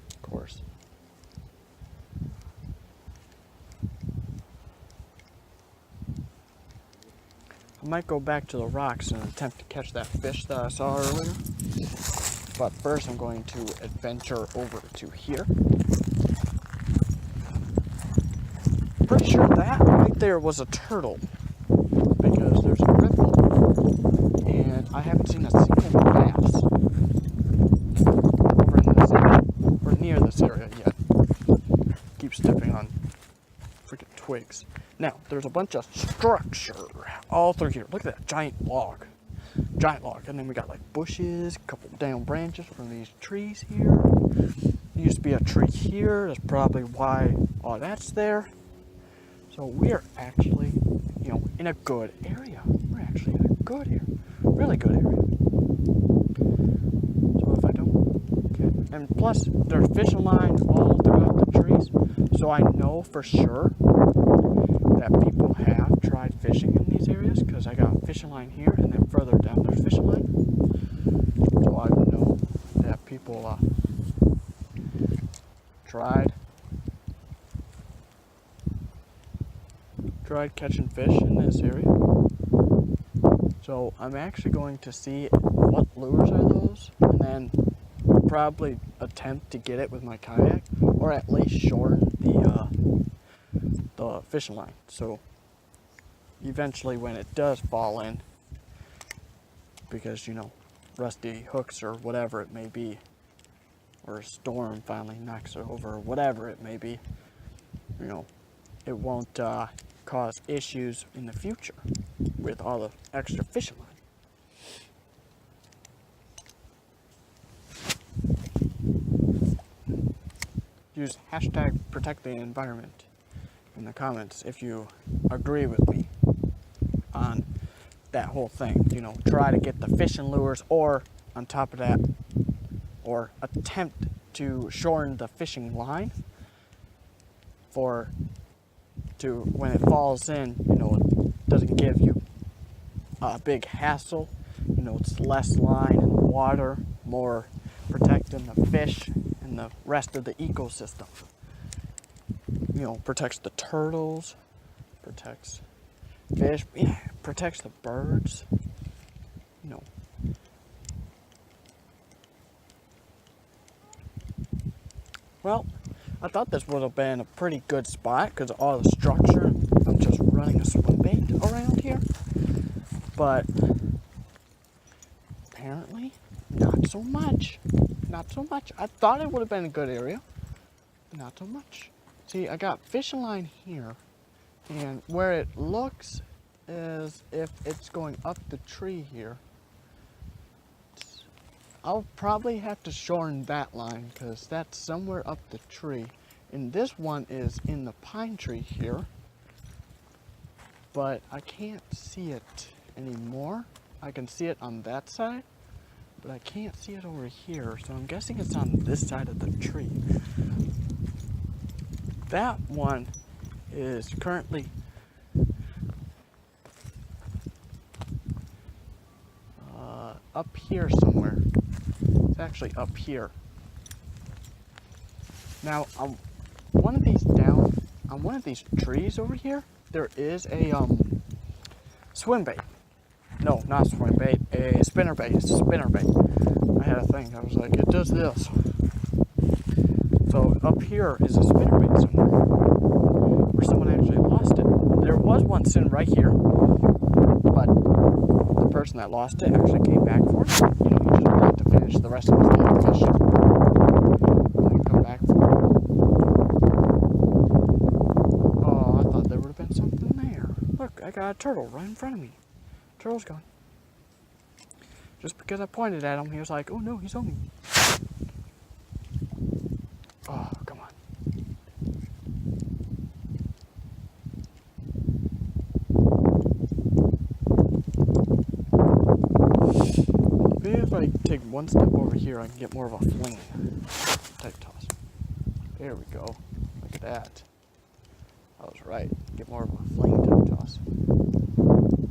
Of course. I might go back to the rocks and attempt to catch that fish that I saw earlier. But first I'm going to adventure over to here. Pretty sure that right there was a turtle. Because there's a ripple. And I haven't seen a single bass over in this area, or near this area yet. Keep stepping on freaking twigs. Now, there's a bunch of structure all through here. Look at that giant log. Giant log. And then we got like bushes, a couple down branches from these trees here. There used to be a tree here. That's probably why all that's there. So we're actually, in a good area. We're actually in a good area. Really good area. So if I don't get... And plus, there's fishing lines all throughout the trees. So I know for sure that people have tried fishing in these areas. Because I got a fishing line here, and then further down there's fishing line. So I know that people tried catching fish in this area. So I'm actually going to see what lures are those, and then probably attempt to get it with my kayak, or at least shorten the fishing line. So eventually when it does fall in, because rusty hooks or whatever it may be, or a storm finally knocks it over, or whatever it may be, it won't cause issues in the future with all the extra fishing line. Use hashtag protect the environment in the comments if you agree with me on that whole thing. Try to get the fishing lures, or on top of that, or attempt to shorten the fishing line to when it falls in, it doesn't give you a big hassle. It's less line in the water, more protecting the fish and the rest of the ecosystem. Protects the turtles, protects fish, protects the birds. Well, I thought this would have been a pretty good spot because of all the structure. I'm just running a swim bait around here. But apparently, not so much. Not so much. I thought it would have been a good area. Not so much. See, I got fishing line here. And where it looks as if it's going up the tree here, I'll probably have to shorten that line because that's somewhere up the tree. And this one is in the pine tree here, but I can't see it anymore. I can see it on that side, but I can't see it over here. So I'm guessing it's on this side of the tree. That one is currently up here somewhere. It's actually up here. Now, on one of these trees over here, there is a swim bait. No, not swim bait, a spinner bait. It's a spinner bait. I had a thing. I was like, it does this. So up here is a spinner bait somewhere, where someone actually lost it. There was one sitting right here, but the person that lost it actually came back for it. He just wanted to finish the rest of his day fishing. And come back for it. Oh, I thought there would have been something there. Look, I got a turtle right in front of me. Turtle's gone. Just because I pointed at him, he was like, oh no, he's on me. Oh, come on. Maybe if I take one step over here, I can get more of a fling type toss. There we go. Look at that. I was right. Get more of a fling type toss.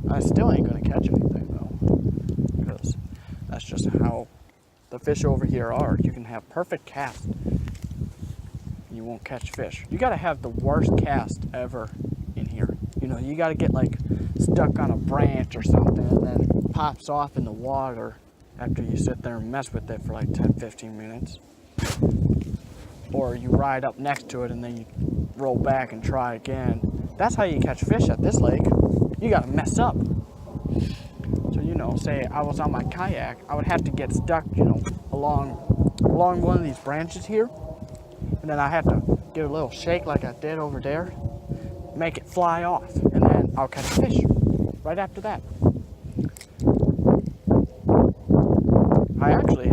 I still ain't gonna catch anything though, because that's just how the fish over here are. You can have perfect cast, you won't catch fish. You gotta have the worst cast ever in here. You know, you gotta get like stuck on a branch or something and then pops off in the water after you sit there and mess with it for like 10-15 minutes. Or you ride up next to it and then you roll back and try again. That's how you catch fish at this lake. You gotta mess up. So, you know, say I was on my kayak, I would have to get stuck, you know, along one of these branches here. And then I have to give it a little shake like I did over there, make it fly off, and then I'll catch a fish right after that. I actually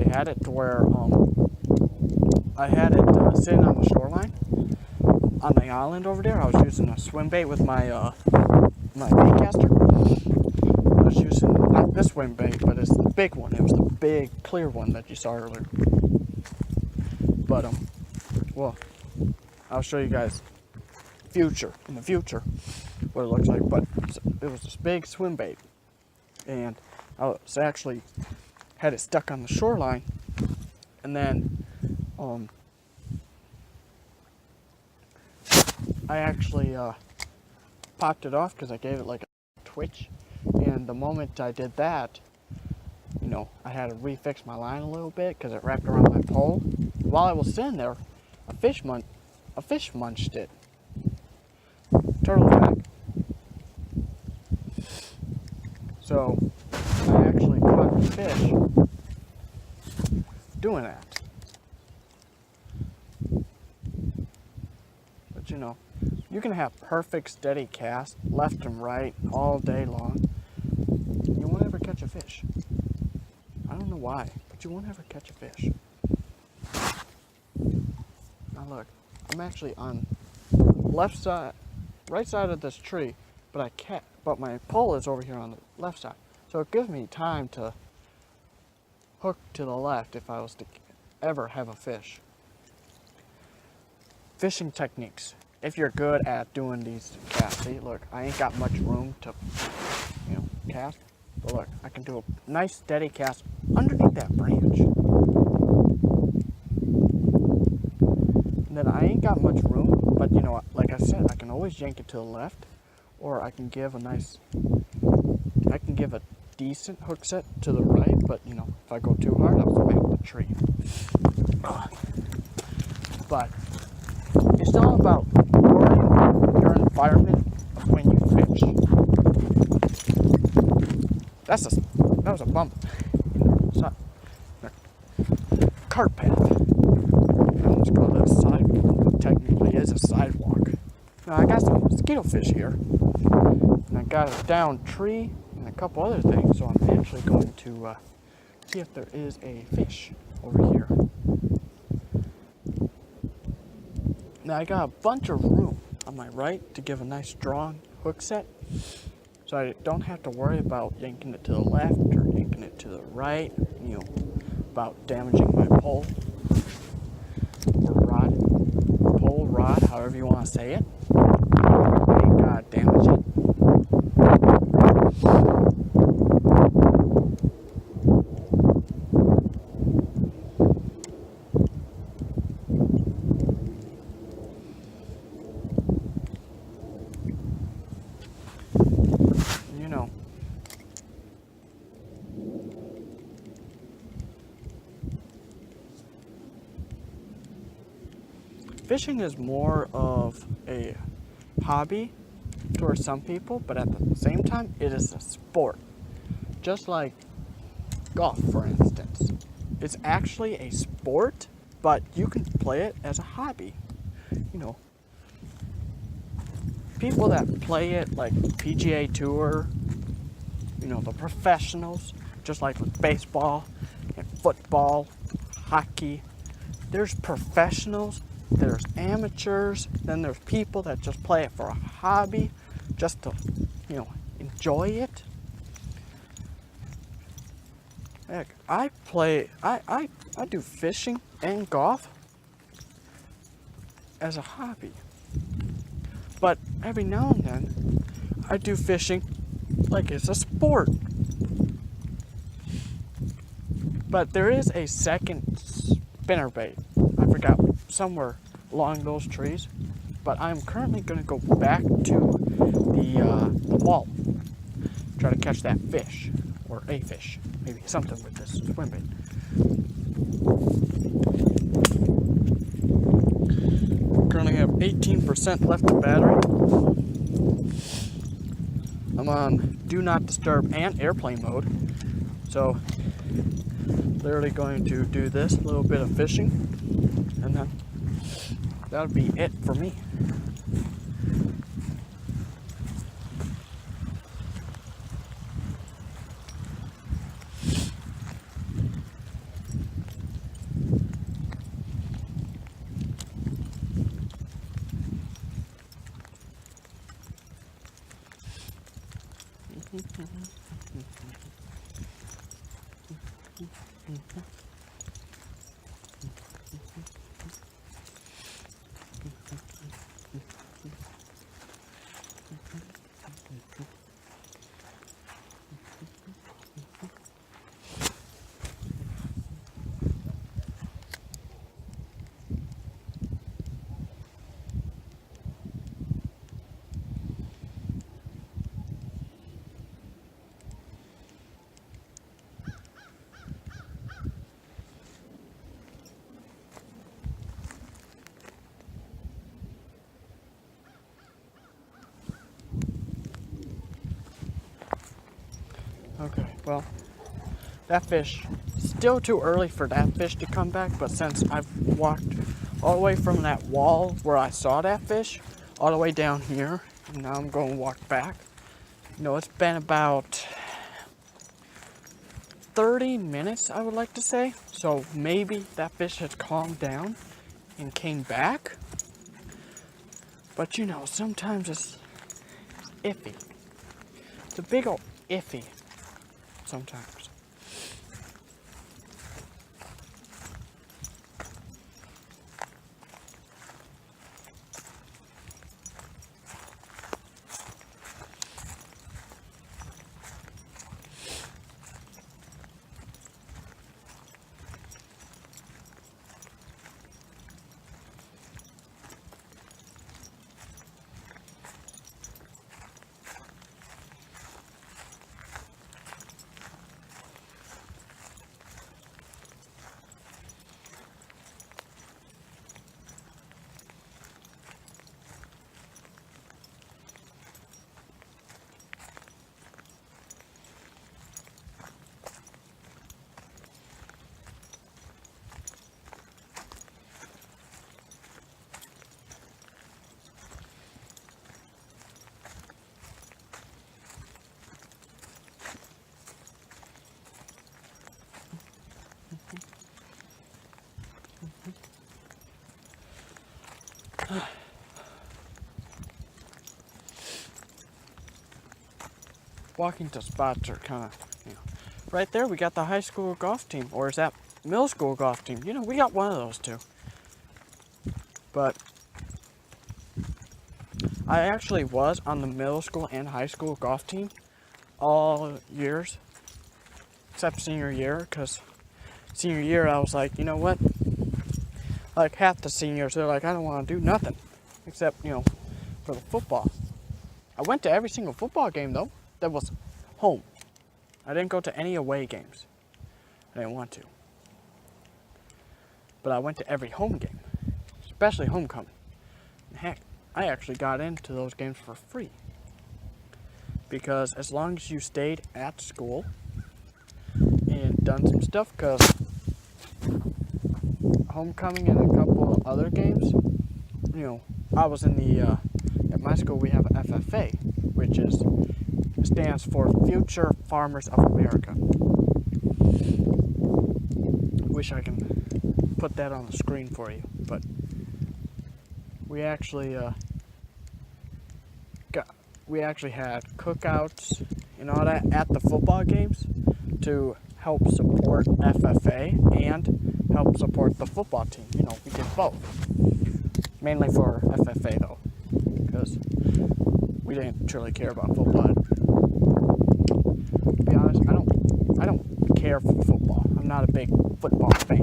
had it to where I had it sitting on the shoreline on the island over there. I was using a swim bait with my my bait caster. I was using not this swim bait, but it's the big one. It was the big clear one that you saw earlier. But well, I'll show you guys in the future what it looks like. But it was this big swim bait, and I was actually had it stuck on the shoreline, and then I actually popped it off because I gave it like a twitch, and the moment I did that, you know, I had to refix my line a little bit because it wrapped around my pole. While I was sitting there, a fish munched it. Turtleback. So I actually caught the fish doing that. But you know, you can have perfect steady cast left and right all day long. You won't ever catch a fish. I don't know why, but you won't ever catch a fish. Now look, I'm actually on left side, right side of this tree, but but my pole is over here on the left side. So it gives me time to hook to the left if I was to ever have a fish. Fishing techniques. If you're good at doing these casts, see, look, I ain't got much room to, you know, cast. But look, I can do a nice steady cast underneath that branch. And then I ain't got much room, but you know, like I said, I can always yank it to the left, or I can give a decent hook set to the right, but you know, if I go too hard, I'll smack the tree. But it's all about worrying your environment of when you fish. That was a bump. It's not a cart path. I almost called it a sidewalk. Technically, it is a sidewalk. Now I got some mosquito fish here, and I got a downed tree and a couple other things. So I'm actually going to see if there is a fish over here. Now I got a bunch of room on my right to give a nice strong hook set, so I don't have to worry about yanking it to the left or yanking it to the right, you know, about damaging my pole or rod, however you want to say it. Ain't gotta damage it. You know, fishing is more of a hobby towards some people, but at the same time, it is a sport. Just like golf, for instance. It's actually a sport, but you can play it as a hobby. You know, people that play it like PGA Tour, you know, the professionals, just like with baseball and football, hockey, there's professionals, there's amateurs, then there's people that just play it for a hobby, just to, you know, enjoy it. Heck, I do fishing and golf as a hobby. But every now and then, I do fishing like it's a sport. But there is a second spinnerbait. I forgot, somewhere along those trees. But I'm currently going to go back to the wall. Try to catch that fish. Or a fish. Maybe something with this swim bait. Currently have 18% left of battery. I'm on do not disturb and airplane mode. So literally going to do this little bit of fishing, and then that'll be it for me. Okay, well, that fish, still too early for that fish to come back, but since I've walked all the way from that wall where I saw that fish, all the way down here, and now I'm going to walk back. You know, it's been about 30 minutes, I would like to say. So maybe that fish has calmed down and came back. But you know, sometimes it's iffy. It's a big old iffy sometimes. Walking to spots are kind of, you know, right there we got the high school golf team, or is that middle school golf team? You know, we got one of those two. But I actually was on the middle school and high school golf team all years, except senior year, because senior year I was like, you know what? Like half the seniors, they're like, I don't want to do nothing except, you know, for the football. I went to every single football game though. That was home. I didn't go to any away games. I didn't want to. But I went to every home game, especially homecoming. And heck, I actually got into those games for free. Because as long as you stayed at school and done some stuff, because homecoming and a couple of other games, you know, I was in the, at my school we have an FFA, which stands for Future Farmers of America. Wish I can put that on the screen for you, but we actually had cookouts and all that at the football games to help support FFA and help support the football team. You know, we did both. Mainly for FFA though, because we didn't truly care about football. To be honest, I don't care for football. I'm not a big football fan.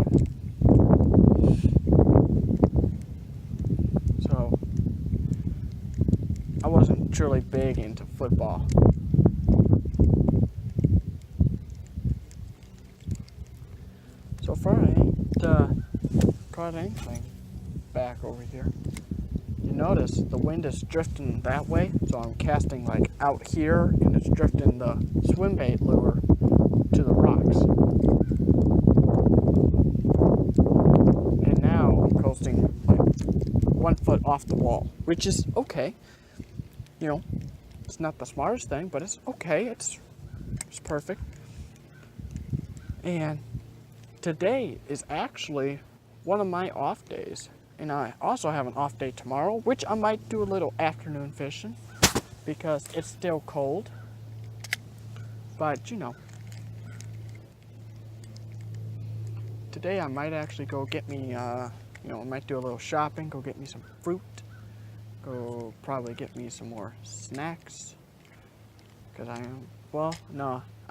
So I wasn't truly big into football. So far I ain't caught anything back over here. You notice the wind is drifting that way, so I'm casting like out here and it's drifting the swim bait lure to the rocks. And now I'm coasting like 1 foot off the wall, which is okay. You know, it's not the smartest thing, but it's okay. It's perfect. And today is actually one of my off days. And I also have an off day tomorrow, which I might do a little afternoon fishing because it's still cold. But, you know, today I might actually go get me, I might do a little shopping, go get me some fruit, go probably get me some more snacks. Because I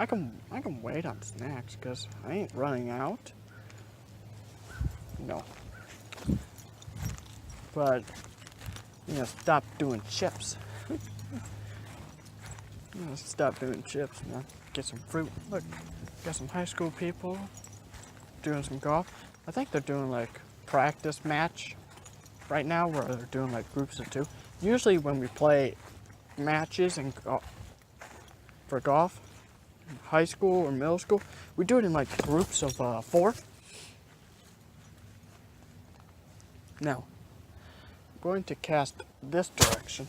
can wait on snacks because I ain't running out. No. But, stop doing chips. Stop doing chips, man. Get some fruit. Look, got some high school people doing some golf. I think they're doing like practice match right now where they're doing like groups of 2. Usually when we play matches for golf, in high school or middle school, we do it in like groups of 4. Now, I'm going to cast this direction.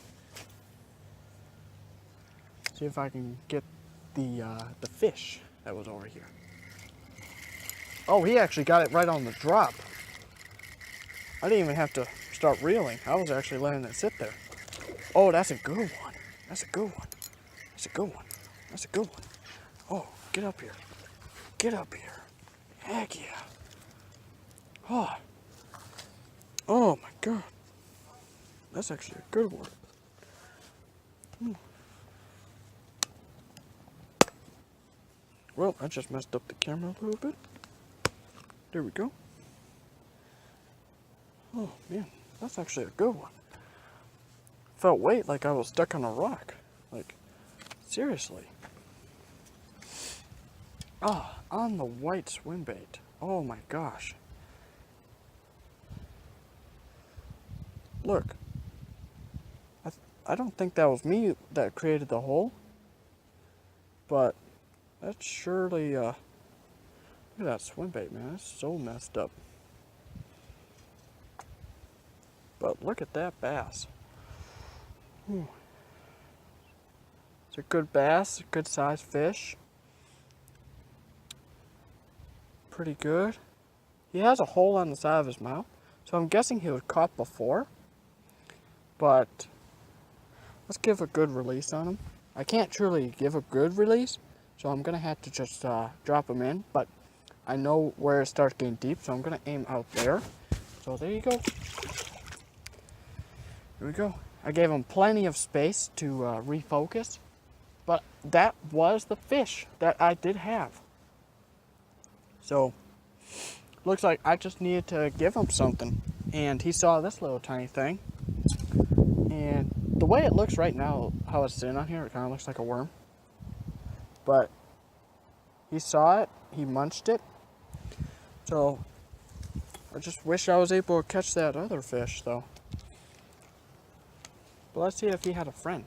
See if I can get the fish that was over here. Oh, he actually got it right on the drop. I didn't even have to start reeling. I was actually letting it sit there. Oh, that's a good one. That's a good one. That's a good one. That's a good one. Oh, get up here. Get up here. Heck yeah. Oh. Oh my God. That's actually a good one. Well, I just messed up the camera a little bit. There we go. Oh man, that's actually a good one. Felt weight like I was stuck on a rock. Like, seriously. Ah, on the white swim bait. Oh my gosh. Look. I don't think that was me that created the hole. But that's surely, look at that swim bait, man. It's so messed up. But look at that bass. Whew. It's a good bass, a good sized fish. Pretty good. He has a hole on the side of his mouth, so I'm guessing he was caught before. But let's give a good release on him. I can't truly give a good release, so I'm gonna have to just drop him in. But I know where it starts getting deep, so I'm gonna aim out there. So there you go. Here we go. I gave him plenty of space to refocus, but that was the fish that I did have. So, looks like I just needed to give him something, and he saw this little tiny thing, and the way it looks right now, how it's sitting on here, it kind of looks like a worm, but he saw it, he munched it, so I just wish I was able to catch that other fish, though. But let's see if he had a friend.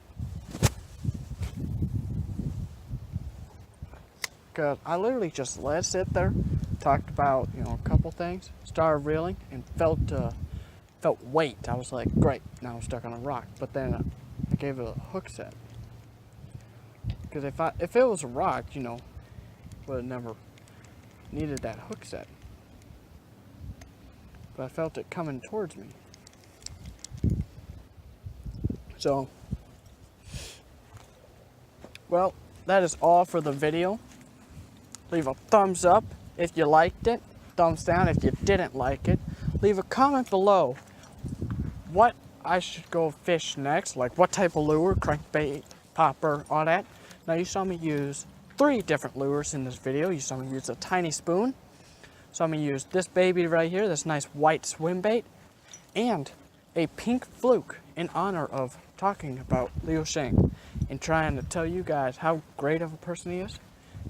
Because I literally just let it sit there, talked about, a couple things, started reeling, and felt weight. I was like, great, now I'm stuck on a rock. But then I gave it a hook set. Because if it was a rock, would have never needed that hook set. But I felt it coming towards me. So, well, that is all for the video. Leave a thumbs up if you liked it. Thumbs down if you didn't like it. Leave a comment below what I should go fish next, like what type of lure, crankbait, popper, all that. Now you saw me use 3 different lures in this video. You saw me use a tiny spoon. So I'm gonna use this baby right here, this nice white swim bait, and a pink fluke in honor of talking about Liu Sheng and trying to tell you guys how great of a person he is.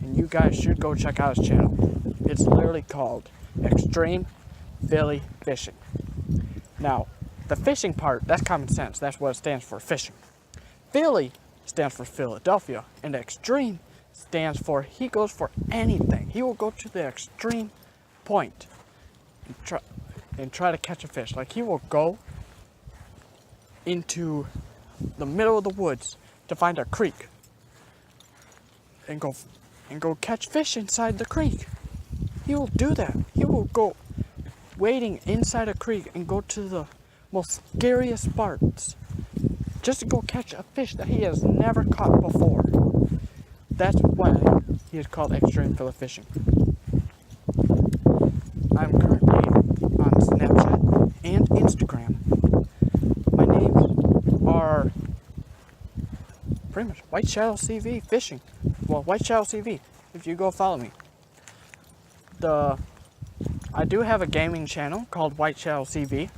And you guys should go check out his channel. It's literally called Extreme Philly Fishing. Now, the fishing part, that's common sense. That's what it stands for, fishing. Philly stands for Philadelphia, and extreme stands for he goes for anything. He will go to the extreme point and try to catch a fish. Like, he will go into the middle of the woods to find a creek and go catch fish inside the creek. He will do that. He will go wading inside a creek and go to the most scariest parts just to go catch a fish that he has never caught before. That's why he is called Extreme Philly Fishing. I'm currently on Snapchat and Instagram. My names are pretty much White Shadow CV Fishing. Well, White Shadow CV, if you go follow me. I do have a gaming channel called White Shadow CV,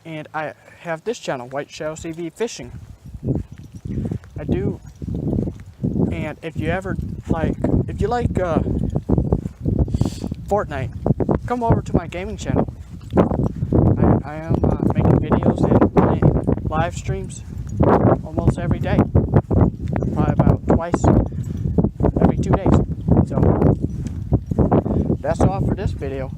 and I have this channel, White Shadow CV Fishing. I do, and if you like Fortnite, come over to my gaming channel. I am making videos and playing live streams almost every day, probably about twice every 2 days. So that's all for this video.